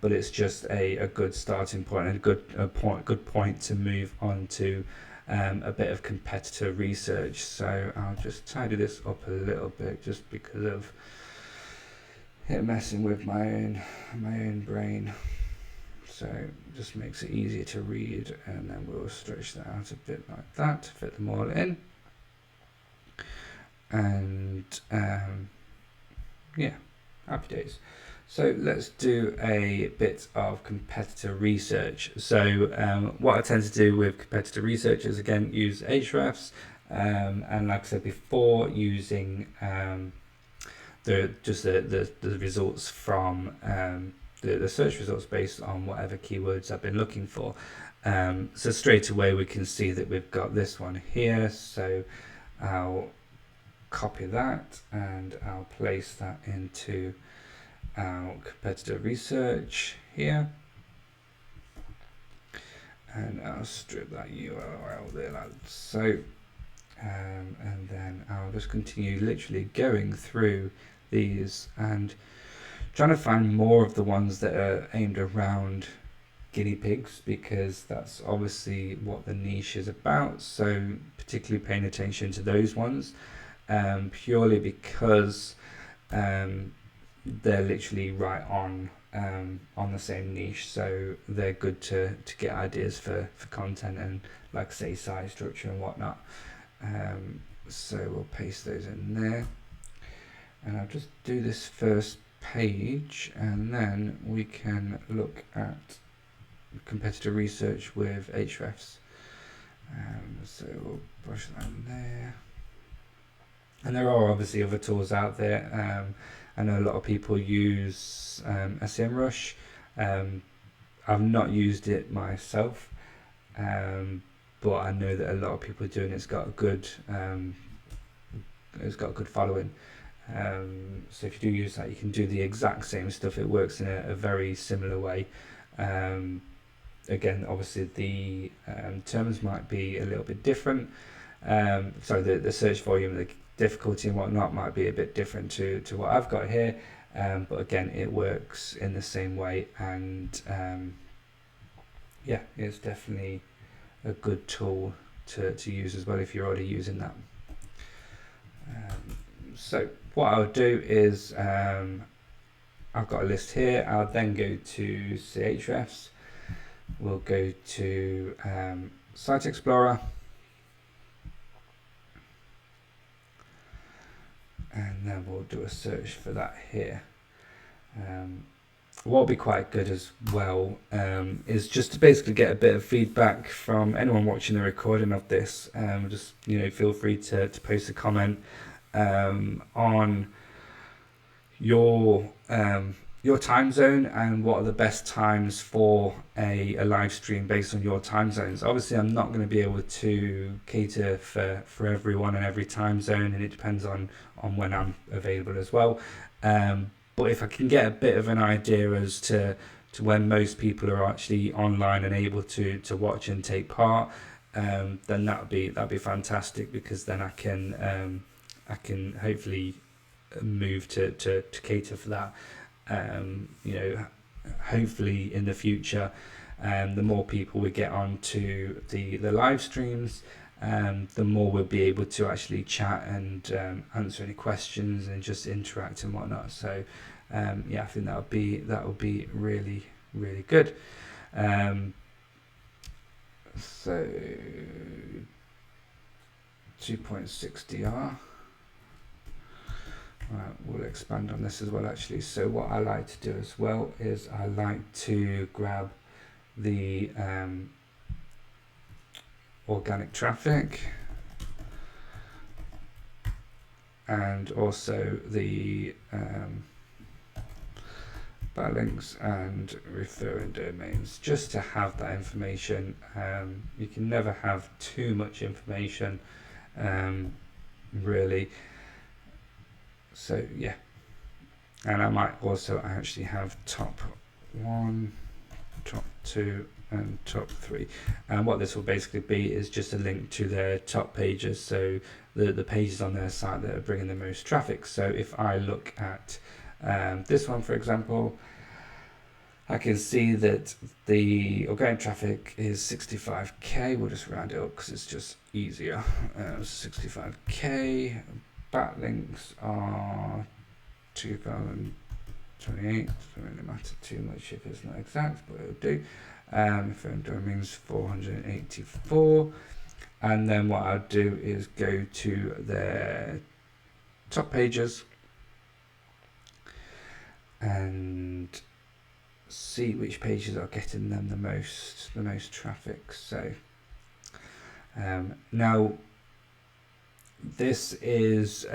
Speaker 1: but it's just a good starting point and a good point to move on to a bit of competitor research. So I'll just tidy this up a little bit just because of it messing with my own brain. So just makes it easier to read, and then we'll stretch that out a bit like that to fit them all in. And yeah, happy days. So let's do a bit of competitor research. So what I tend to do with competitor research is again use Ahrefs, and like I said before, using the results from the search results based on whatever keywords I've been looking for. So straight away we can see that we've got this one here. So I'll copy that and I'll place that into our competitor research here, and I'll strip that URL there like so, and then I'll just continue literally going through these and trying to find more of the ones that are aimed around guinea pigs, because that's obviously what the niche is about. So particularly paying attention to those ones, purely because they're literally right on the same niche, so they're good to get ideas for content and, like I say, size structure and whatnot. So we'll paste those in there, and I'll just do this first page, and then we can look at competitor research with Ahrefs. So we'll brush that in there, and there are obviously other tools out there. I know a lot of people use SEMrush. I've not used it myself, but I know that a lot of people are doing it. It's got a good following. So if you do use that, you can do the exact same stuff. It works in a very similar way. again, obviously the terms might be a little bit different. So the search volume, the difficulty and whatnot might be a bit different to what I've got here. But again, it works in the same way, and yeah, it's definitely a good tool to use as well if you're already using that. So what I'll do is I've got a list here. I'll then go to Ahrefs. We'll go to Site Explorer, and then we'll do a search for that here. What will be quite good as well is just to basically get a bit of feedback from anyone watching the recording of this. Just feel free to post a comment on your time zone and what are the best times for a live stream based on your time zones. Obviously, I'm not going to be able to cater for everyone and every time zone, and it depends on when I'm available as well. But if I can get a bit of an idea as to when most people are actually online and able to watch and take part, then that'd be fantastic, because then I can hopefully move to cater for that. Hopefully in the future, the more people we get onto the live streams, the more we'll be able to actually chat and answer any questions and just interact and whatnot. So yeah, I think that would be really, really good. So 2.6 DR. Right, we'll expand on this as well actually. So what I like to do as well is I like to grab the organic traffic and also the backlinks and referring domains, just to have that information. You can never have too much information, really. So yeah, and I might also actually have top 1, top 2 and top 3, and what this will basically be is just a link to their top pages, so the pages on their site that are bringing the most traffic. So if I look at this one, for example, I can see that the organic traffic is 65k. We'll just round it up because it's just easier. 65k. Backlinks are 2028. Doesn't really matter too much if it's not exact, but it'll do. Referring domains 484. And then what I'll do is go to their top pages and see which pages are getting them the most traffic. So now this is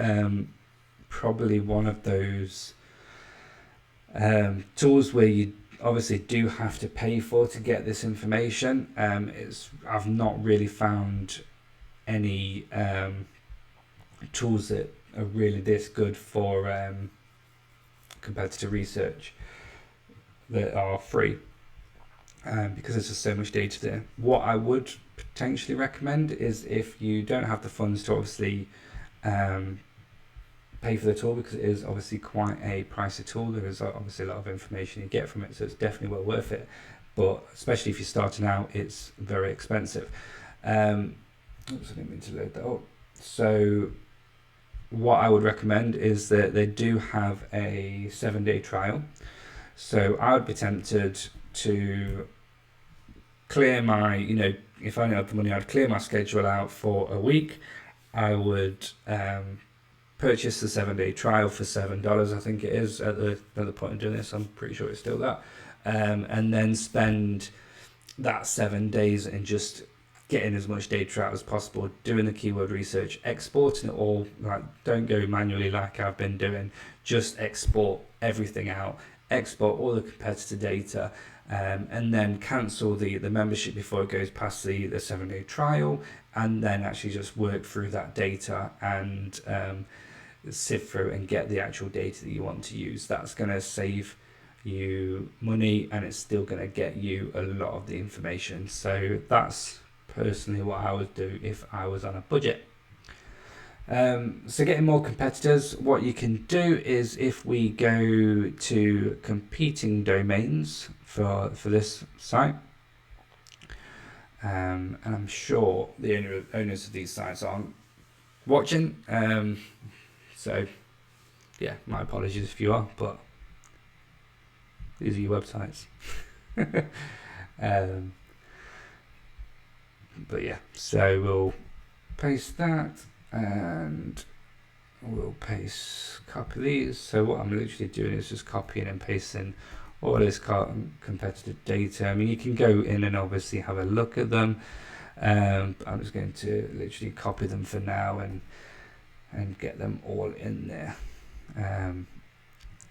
Speaker 1: probably one of those tools where you obviously do have to pay for to get this information. I've not really found any tools that are really this good for competitor research that are free, because there's just so much data there. What I would potentially recommend is, if you don't have the funds to obviously pay for the tool, because it is obviously quite a pricey tool, there is obviously a lot of information you get from it, so it's definitely well worth it, but especially if you're starting out, it's very expensive. Oops, I didn't mean to load that up. So what I would recommend is that they do have a 7-day trial. So I would be tempted to clear my, if I didn't have the money, I'd clear my schedule out for a week. I would purchase the 7-day trial for $7, I think it is at the point of doing this. I'm pretty sure it's still that. And then spend that 7 days and just getting as much data out as possible, doing the keyword research, exporting it all. Like, don't go manually like I've been doing. Just export everything out. Export all the competitor data, and then cancel the membership before it goes past the 7-day trial, and then actually just work through that data and sift through and get the actual data that you want to use. That's going to save you money, and it's still going to get you a lot of the information. So that's personally what I would do if I was on a budget. So getting more competitors, what you can do is, if we go to competing domains for this site, and I'm sure the owners of these sites aren't watching, so yeah, my apologies if you are, but these are your websites. But yeah, so we'll paste that, and we'll copy these. So what I'm literally doing is just copying and pasting all this competitive data. I mean, you can go in and obviously have a look at them. I'm just going to literally copy them for now and get them all in there. And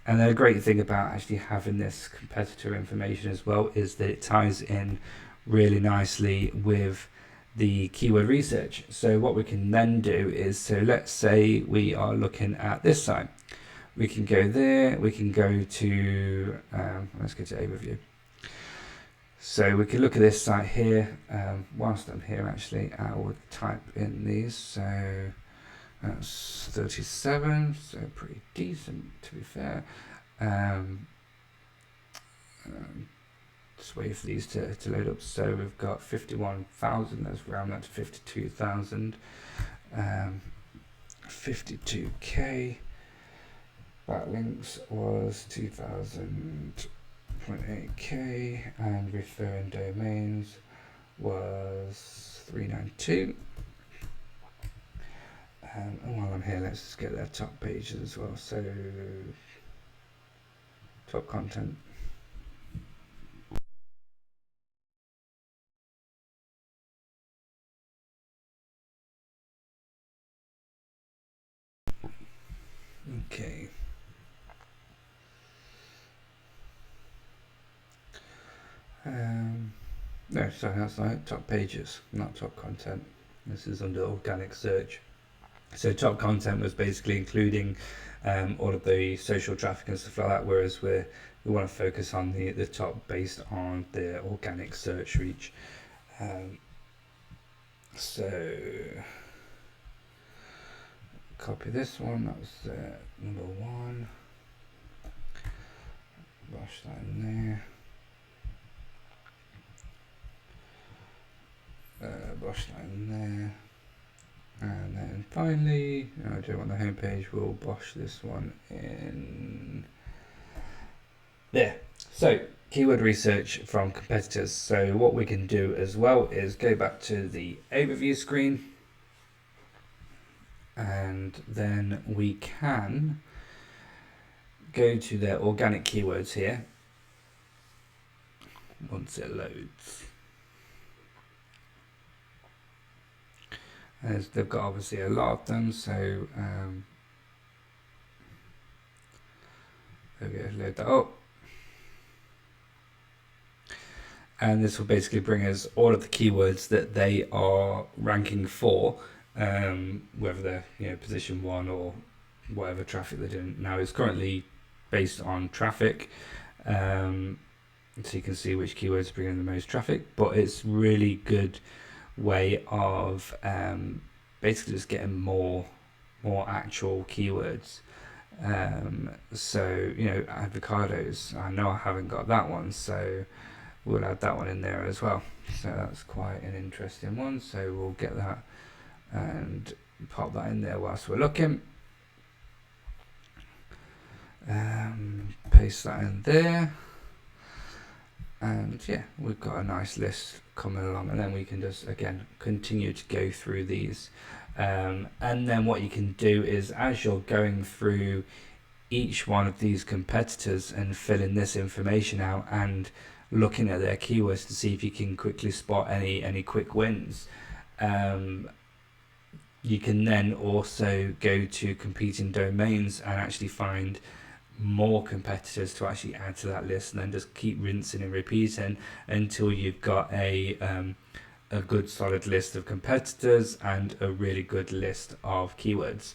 Speaker 1: the great thing about actually having this competitor information as well is that it ties in really nicely with the keyword research. So what we can then do is, so let's say we are looking at this site. We can go there, we can go to, let's go to overview. So we can look at this site here. Whilst I'm here, actually, I will type in these. So that's 37, so pretty decent, to be fair. Just wait for these to load up. So we've got 51,000, let's round that to 52,000. 52k. Backlinks was 2,000.8k, and referring domains was 392. And while I'm here, let's just get their top pages as well. So top content. Okay. No, sorry, that's like top pages, not top content. This is under organic search. So top content was basically including all of the social traffic and stuff like that, whereas we want to focus on the top based on the organic search reach. So copy this one, that was number 1. Brush that in there. Brush that in there. And then finally, I don't want the home page, we'll bosh this one in there. So keyword research from competitors. So what we can do as well is go back to the overview screen, and then we can go to their organic keywords here once it loads. As they've got obviously a lot of them, so there we go, load that up. And this will basically bring us all of the keywords that they are ranking for, whether they're position 1 or whatever traffic they're doing. Now it's currently based on traffic, so you can see which keywords are bringing the most traffic, but it's really good way of basically just getting more actual keywords. So avocados, I know I haven't got that one, so we'll add that one in there as well. So that's quite an interesting one, so we'll get that and pop that in there whilst we're looking. Paste that in there, and yeah, we've got a nice list coming along, and then we can just again continue to go through these, and then what you can do is, as you're going through each one of these competitors and filling this information out and looking at their keywords to see if you can quickly spot any quick wins, you can then also go to competing domains and actually find more competitors to actually add to that list, and then just keep rinsing and repeating until you've got a good solid list of competitors and a really good list of keywords.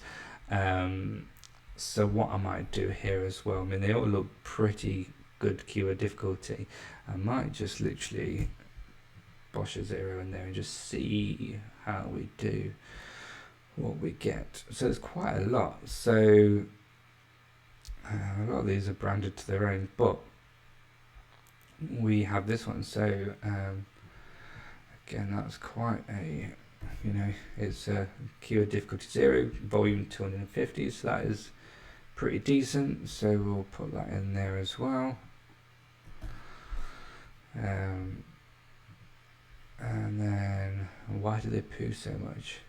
Speaker 1: So what I might do here as well, I mean, they all look pretty good keyword difficulty. I might just literally bosh a 0 in there and just see how we do, what we get. So it's quite a lot. So a lot of these are branded to their own, but we have this one. So again, that's quite a, it's a keyword difficulty 0, volume 250, so that is pretty decent. So we'll put that in there as well. And then, why do they poo so much?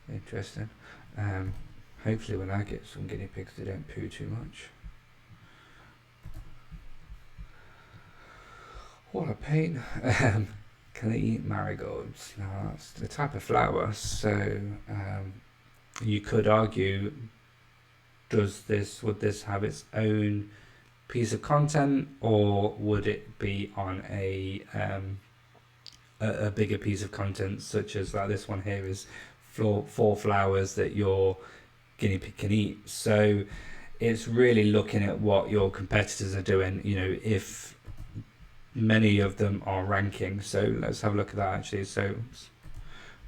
Speaker 1: Interesting. Hopefully when I get some guinea pigs, they don't poo too much. What a pain. Can they eat marigolds? Now that's the type of flower, so you could argue, would this have its own piece of content, or would it be on a bigger piece of content, such as like this one here is 4 flowers that your guinea pig can eat. So it's really looking at what your competitors are doing, if many of them are ranking. So let's have a look at that actually. So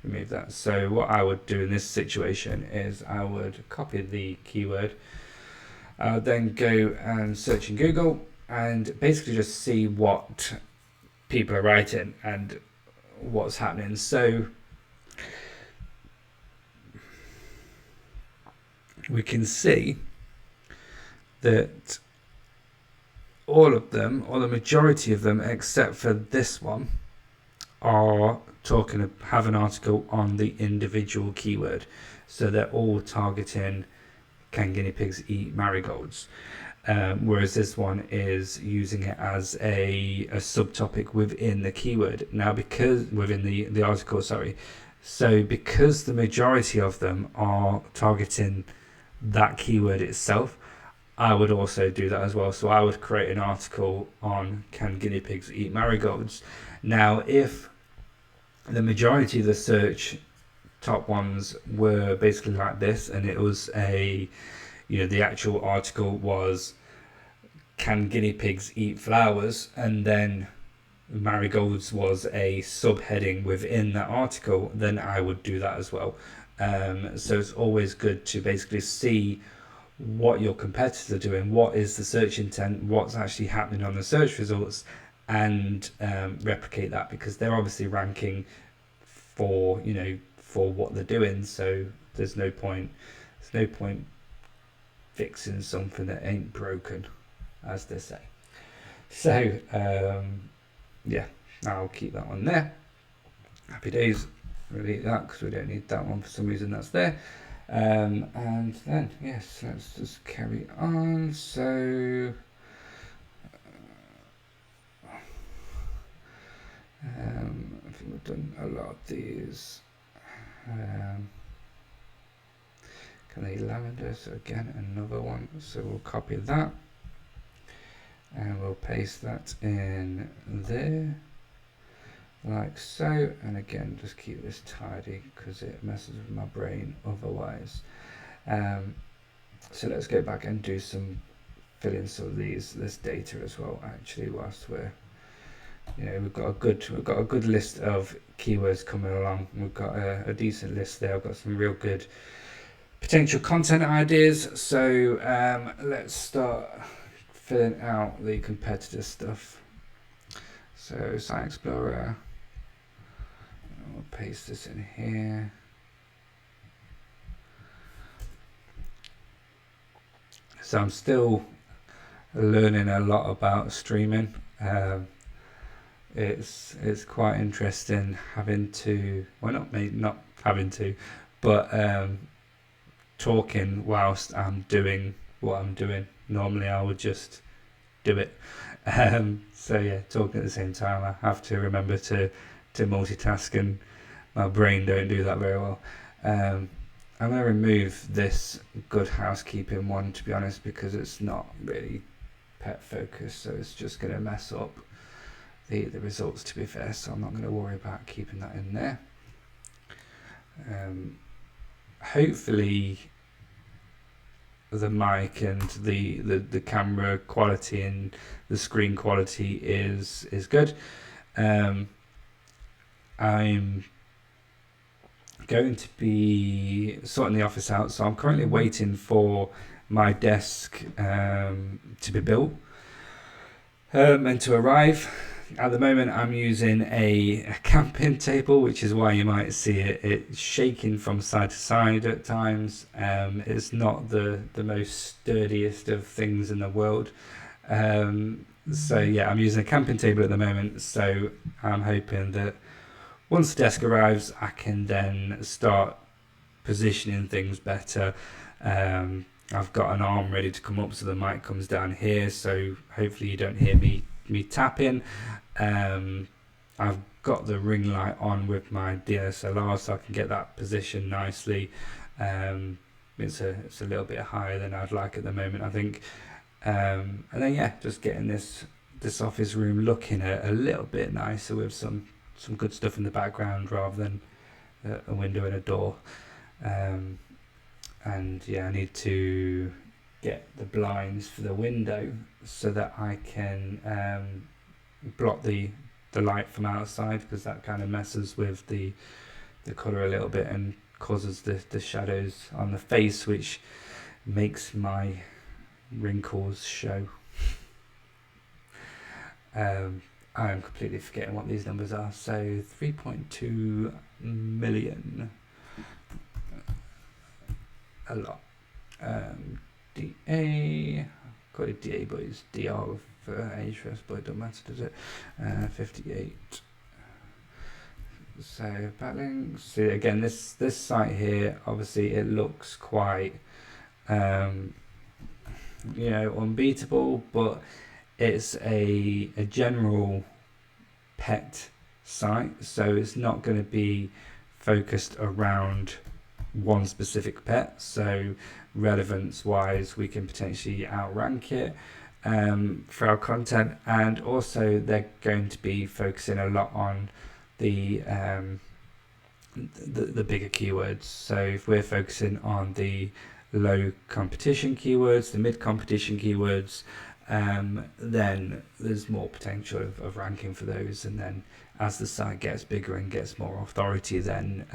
Speaker 1: remove that. So what I would do in this situation is I would copy the keyword. I would then go and search in Google and basically just see what people are writing and what's happening. So we can see that all of them, or the majority of them except for this one, are have an article on the individual keyword. So they're all targeting, can guinea pigs eat marigolds? Whereas this one is using it as a subtopic within the keyword. Now, because within the article, sorry. So because the majority of them are targeting that keyword itself, I would also do that as well. So I would create an article on, can guinea pigs eat marigolds? Now, if the majority of the search top ones were basically like this, and it was the actual article was, can guinea pigs eat flowers? And then marigolds was a subheading within that article, then I would do that as well. So it's always good to basically see what your competitors are doing, what is the search intent, what's actually happening on the search results, and replicate that, because they're obviously ranking for what they're doing. So there's no point fixing something that ain't broken, as they say. So yeah, I'll keep that one there. Happy days. Delete that because we don't need that one for some reason. That's there. And then yes, let's just carry on. So I think we've done a lot of these. Can they lavender? So again, another one. So we'll copy that and we'll paste that in there like so. And again, just keep this tidy because it messes with my brain otherwise. So let's go back and do some fill in some of this data as well. Actually, whilst we're we've got a good list of keywords coming along. We've got a decent list there. I've got some real good potential content ideas. So let's start filling out the competitor stuff. So Site Explorer, I'll paste this in here. So I'm still learning a lot about streaming. It's quite interesting having to, well, not having to, but talking whilst I'm doing what I'm doing. Normally I would just do it. So yeah, talking at the same time, I have to remember to multitask, and my brain don't do that very well. I'm going to remove this good housekeeping one, to be honest, because it's not really pet focused, so it's just going to mess up the results, to be fair. So I'm not going to worry about keeping that in there. Hopefully the mic and the camera quality and the screen quality is good. I'm going to be sorting the office out, so I'm currently waiting for my desk to be built and to arrive. At the moment I'm using a camping table, which is why you might see it shaking from side to side at times. It's not the most sturdiest of things in the world. So yeah, I'm using a camping table at the moment, so I'm hoping that once the desk arrives I can then start positioning things better. I've got an arm ready to come up so the mic comes down here, so hopefully you don't hear me tapping. I've got the ring light on with my DSLR so I can get that positioned nicely. It's a little bit higher than I'd like at the moment, I think. And then yeah, just getting this office room looking a little bit nicer with some good stuff in the background rather than a window and a door. And yeah, I need to get the blinds for the window so that I can block the light from outside, because that kind of messes with the colour a little bit and causes the shadows on the face, which makes my wrinkles show. I am completely forgetting what these numbers are. So 3.2 million, a lot. DA, got a DA, but it's DR for interest, but it doesn't matter, does it? 58. So backlinks. See again, this site here, obviously it looks quite unbeatable, but it's a general pet site, so it's not going to be focused around one specific pet. So relevance wise we can potentially outrank it for our content, and also they're going to be focusing a lot on the bigger keywords. So if we're focusing on the low competition keywords, the mid competition keywords, then there's more potential of ranking for those. And then as the site gets bigger and gets more authority, then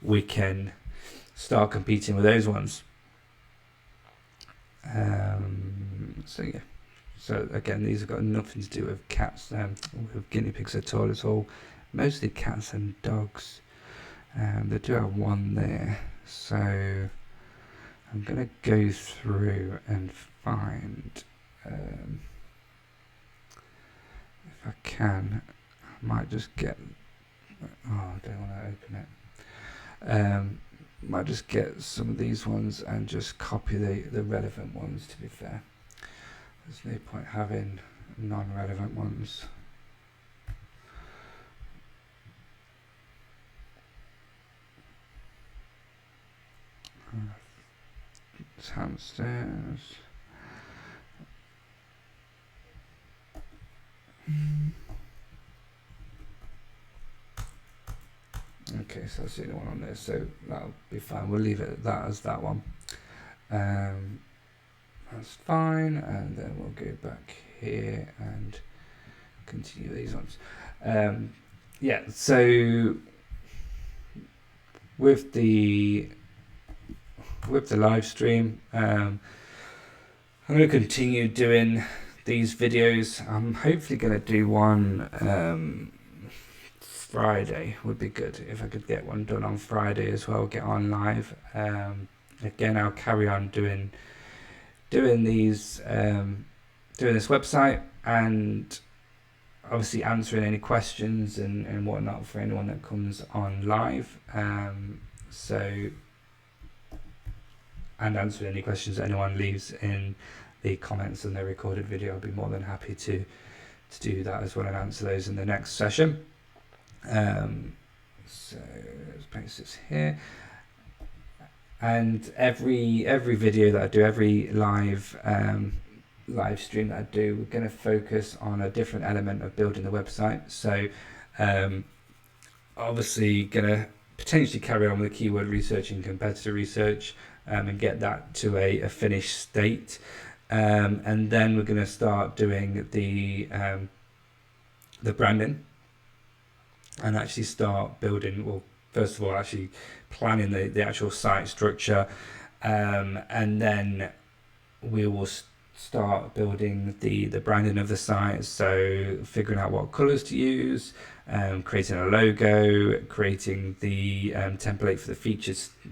Speaker 1: we can start competing with those ones. So yeah, so again, these have got nothing to do with cats, with guinea pigs at all. It's all mostly cats and dogs. They do have one there, so I'm gonna go through and find, if I can, I might just get, I don't want to open it. Might just get some of these ones and just copy the relevant ones, to be fair. There's no point having non-relevant ones. It's hamsters. Okay, so that's the only one on there, so that'll be fine. We'll leave it at that as that one. That's fine, and then we'll go back here and continue these ones. Yeah, so with the live stream, I'm going to continue doing these videos. I'm hopefully going to do one Friday. Would be good if I could get one done on Friday as well, get on live. Again, I'll carry on doing these, doing this website, and obviously answering any questions and whatnot for anyone that comes on live. And answering any questions that anyone leaves in the comments on their recorded video. I'll be more than happy to do that as well and answer those in the next session. So let's place this here. And every video that I do, every live stream that I do, we're going to focus on a different element of building the website. So obviously going to potentially carry on with keyword research and competitor research. and get that to a finished state. And then we're going to start doing the branding and actually start building, well, first of all, actually planning the actual site structure, and then we will start building the branding of the site, so figuring out what colors to use, creating a logo, creating the template for the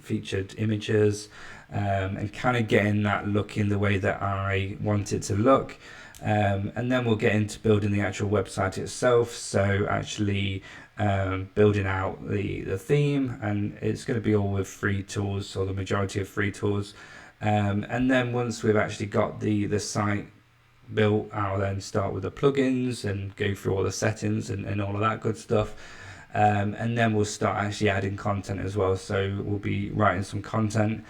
Speaker 1: featured images, and kind of getting that looking the way that I want it to look. And then we'll get into building the actual website itself, so actually building out the theme, and it's going to be all with free tools, or the majority of free tools. And then once we've actually got the site built, I'll then start with the plugins and go through all the settings and all of that good stuff. And then we'll start actually adding content as well. So we'll be writing some content.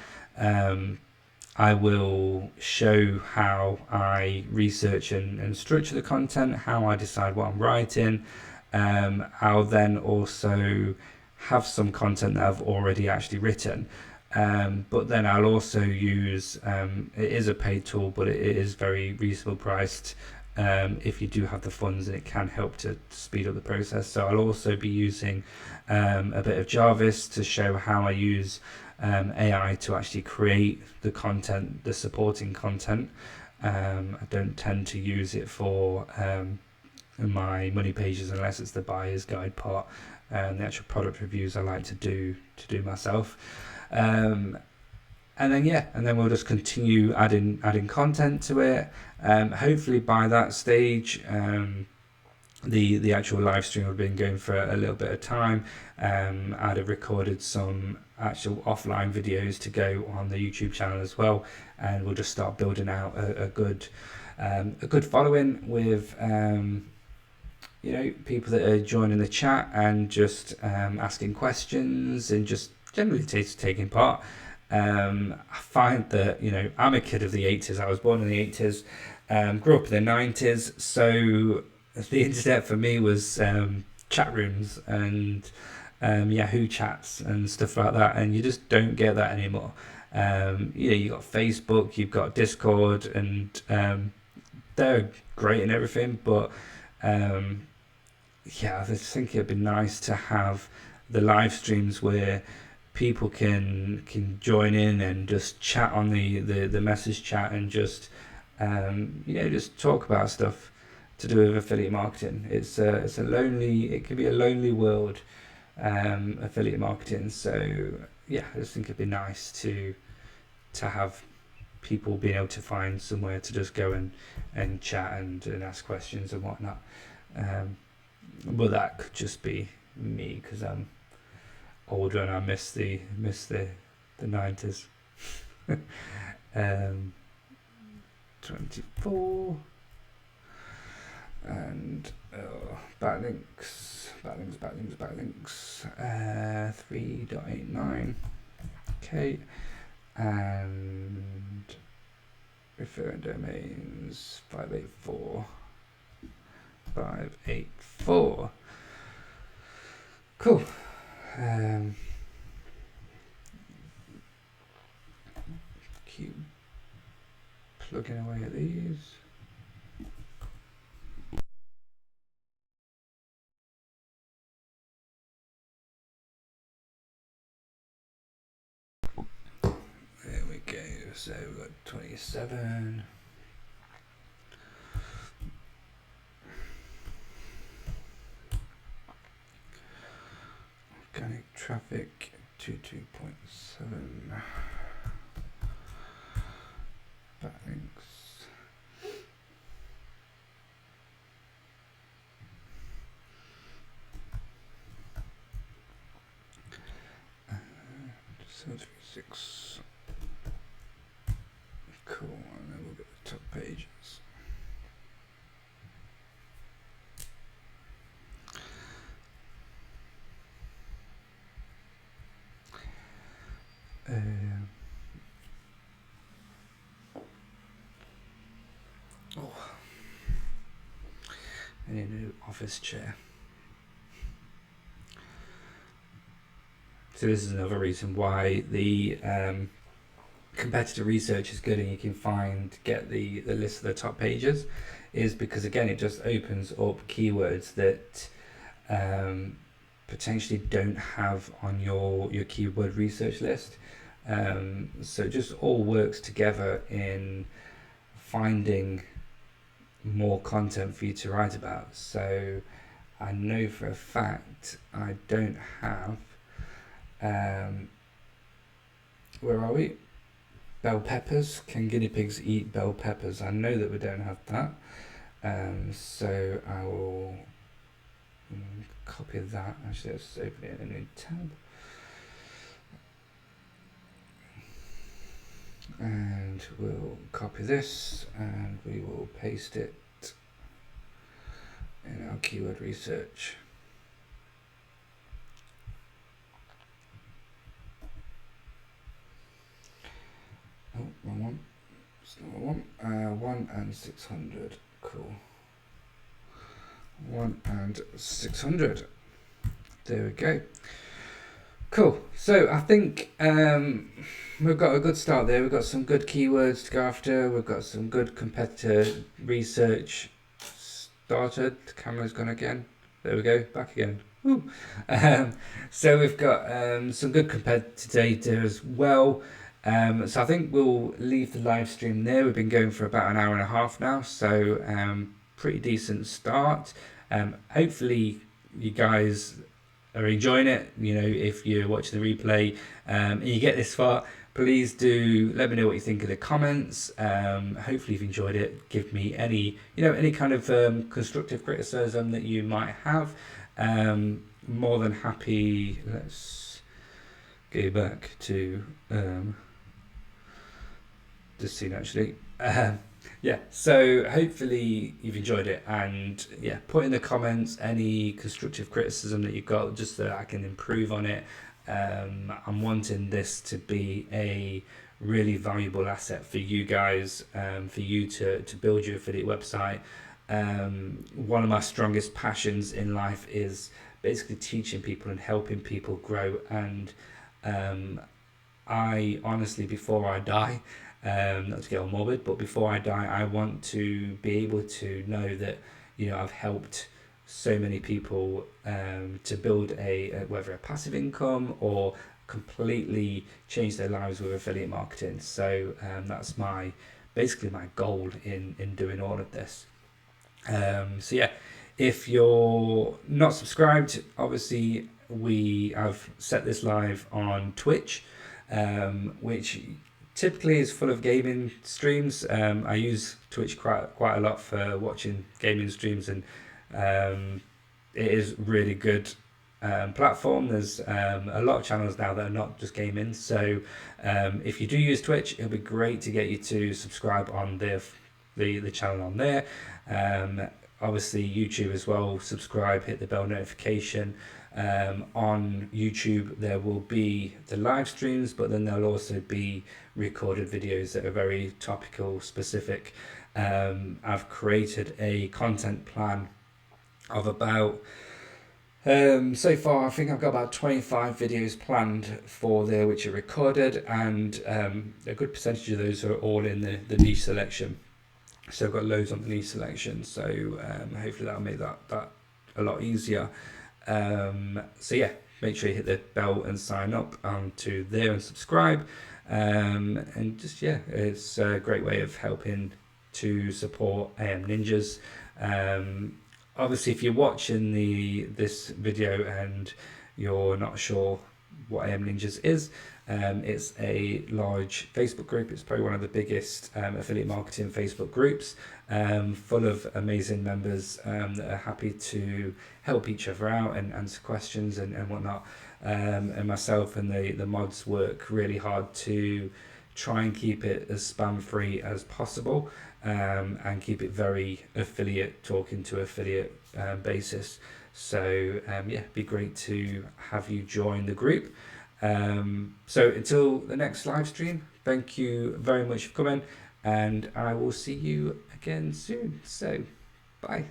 Speaker 1: I will show how I research and structure the content, how I decide what I'm writing. I'll then also have some content that I've already actually written. But then I'll also use, it is a paid tool, but it is very reasonable priced if you do have the funds, and it can help to speed up the process. So I'll also be using a bit of Jarvis to show how I use AI to actually create the content, the supporting content. I don't tend to use it for my money pages unless it's the buyer's guide part. The actual product reviews I like to do myself. And then we'll just continue adding content to it. Hopefully by that stage, the actual live stream will have been going for a little bit of time. I'd have recorded some actual offline videos to go on the YouTube channel as well, and we'll just start building out a good following with people that are joining the chat and just asking questions and just generally taking part. I find that I'm a kid of the 80s. I was born in the 80s, grew up in the 90s, so the internet for me was chat rooms and Yahoo chats and stuff like that, and you just don't get that anymore. You got Facebook, you've got Discord, and they're great and everything, but I just think it'd be nice to have the live streams where people can join in and just chat on the message chat and just just talk about stuff to do with affiliate marketing. It can be a lonely world, affiliate marketing. So I just think it'd be nice to have people being able to find somewhere to just go and chat and ask questions and whatnot. But that could just be me because I'm older and I miss the 90s. 24 and backlinks 3.89. Okay, and referring domains 584. Cool. Keep plugging away at these. There we go. So we've got 27. Organic traffic 22.7. Backlinks. So 36. Cool, and then we'll get the top pages. I need a new office chair. So this is another reason why the competitor research is good and you can get the list of the top pages is because, again, it just opens up keywords that potentially don't have on your keyword research list. So it just all works together in finding more content for you to write about. So I know for a fact I don't have where are we? Bell peppers. Can guinea pigs eat bell peppers? I know that we don't have that. So I will copy that. Actually, let's open it in a new tab. And we'll copy this and we will paste it in our keyword research. Oh, wrong one. It's not one. 1 and 600. Cool. 1 and 600. There we go. Cool. So I think we've got a good start there. We've got some good keywords to go after. We've got some good competitor research started. The camera's gone again. There we go. Back again. Woo. So we've got some good competitor data as well. So I think we'll leave the live stream there. We've been going for about an hour and a half now, so pretty decent start. Hopefully you guys are enjoying it. You know, if you're watching the replay and you get this far, please do let me know what you think in the comments. Hopefully you've enjoyed it. Give me any kind of constructive criticism that you might have. More than happy. Let's go back to this scene actually. Yeah, so hopefully you've enjoyed it, and yeah, put in the comments any constructive criticism that you've got, just so that I can improve on it. I'm wanting this to be a really valuable asset for you guys, for you to build your affiliate website. One of my strongest passions in life is basically teaching people and helping people grow, and I honestly, before I die, not to get all morbid, but before I die, I want to be able to know that, you know, I've helped so many people to build whether a passive income or completely change their lives with affiliate marketing. So that's basically my goal in doing all of this. So yeah, if you're not subscribed, obviously I've set this live on Twitch, which typically is full of gaming streams. I use Twitch quite a lot for watching gaming streams, and it is really good platform. There's a lot of channels now that are not just gaming, so if you do use Twitch, it'll be great to get you to subscribe on the channel on there. Obviously YouTube as well, subscribe, hit the bell notification. On YouTube there will be the live streams, but then there'll also be recorded videos that are very topical specific. I've created a content plan of about so far I think I've got about 25 videos planned for there which are recorded, and a good percentage of those are all in the niche selection. So I've got loads on the niche selection, so hopefully that'll make that a lot easier. So yeah, make sure you hit the bell and sign up to there and subscribe, and just yeah, it's a great way of helping to support AM Ninjas. Obviously if you're watching this video and you're not sure what AM Ninjas is, it's a large Facebook group. It's probably one of the biggest affiliate marketing Facebook groups, full of amazing members that are happy to help each other out and answer questions and whatnot. And myself and the mods work really hard to try and keep it as spam free as possible, and keep it very affiliate, talking to affiliate basis. So yeah, it'd be great to have you join the group. So until the next live stream, thank you very much for coming, and I will see you again soon. So bye.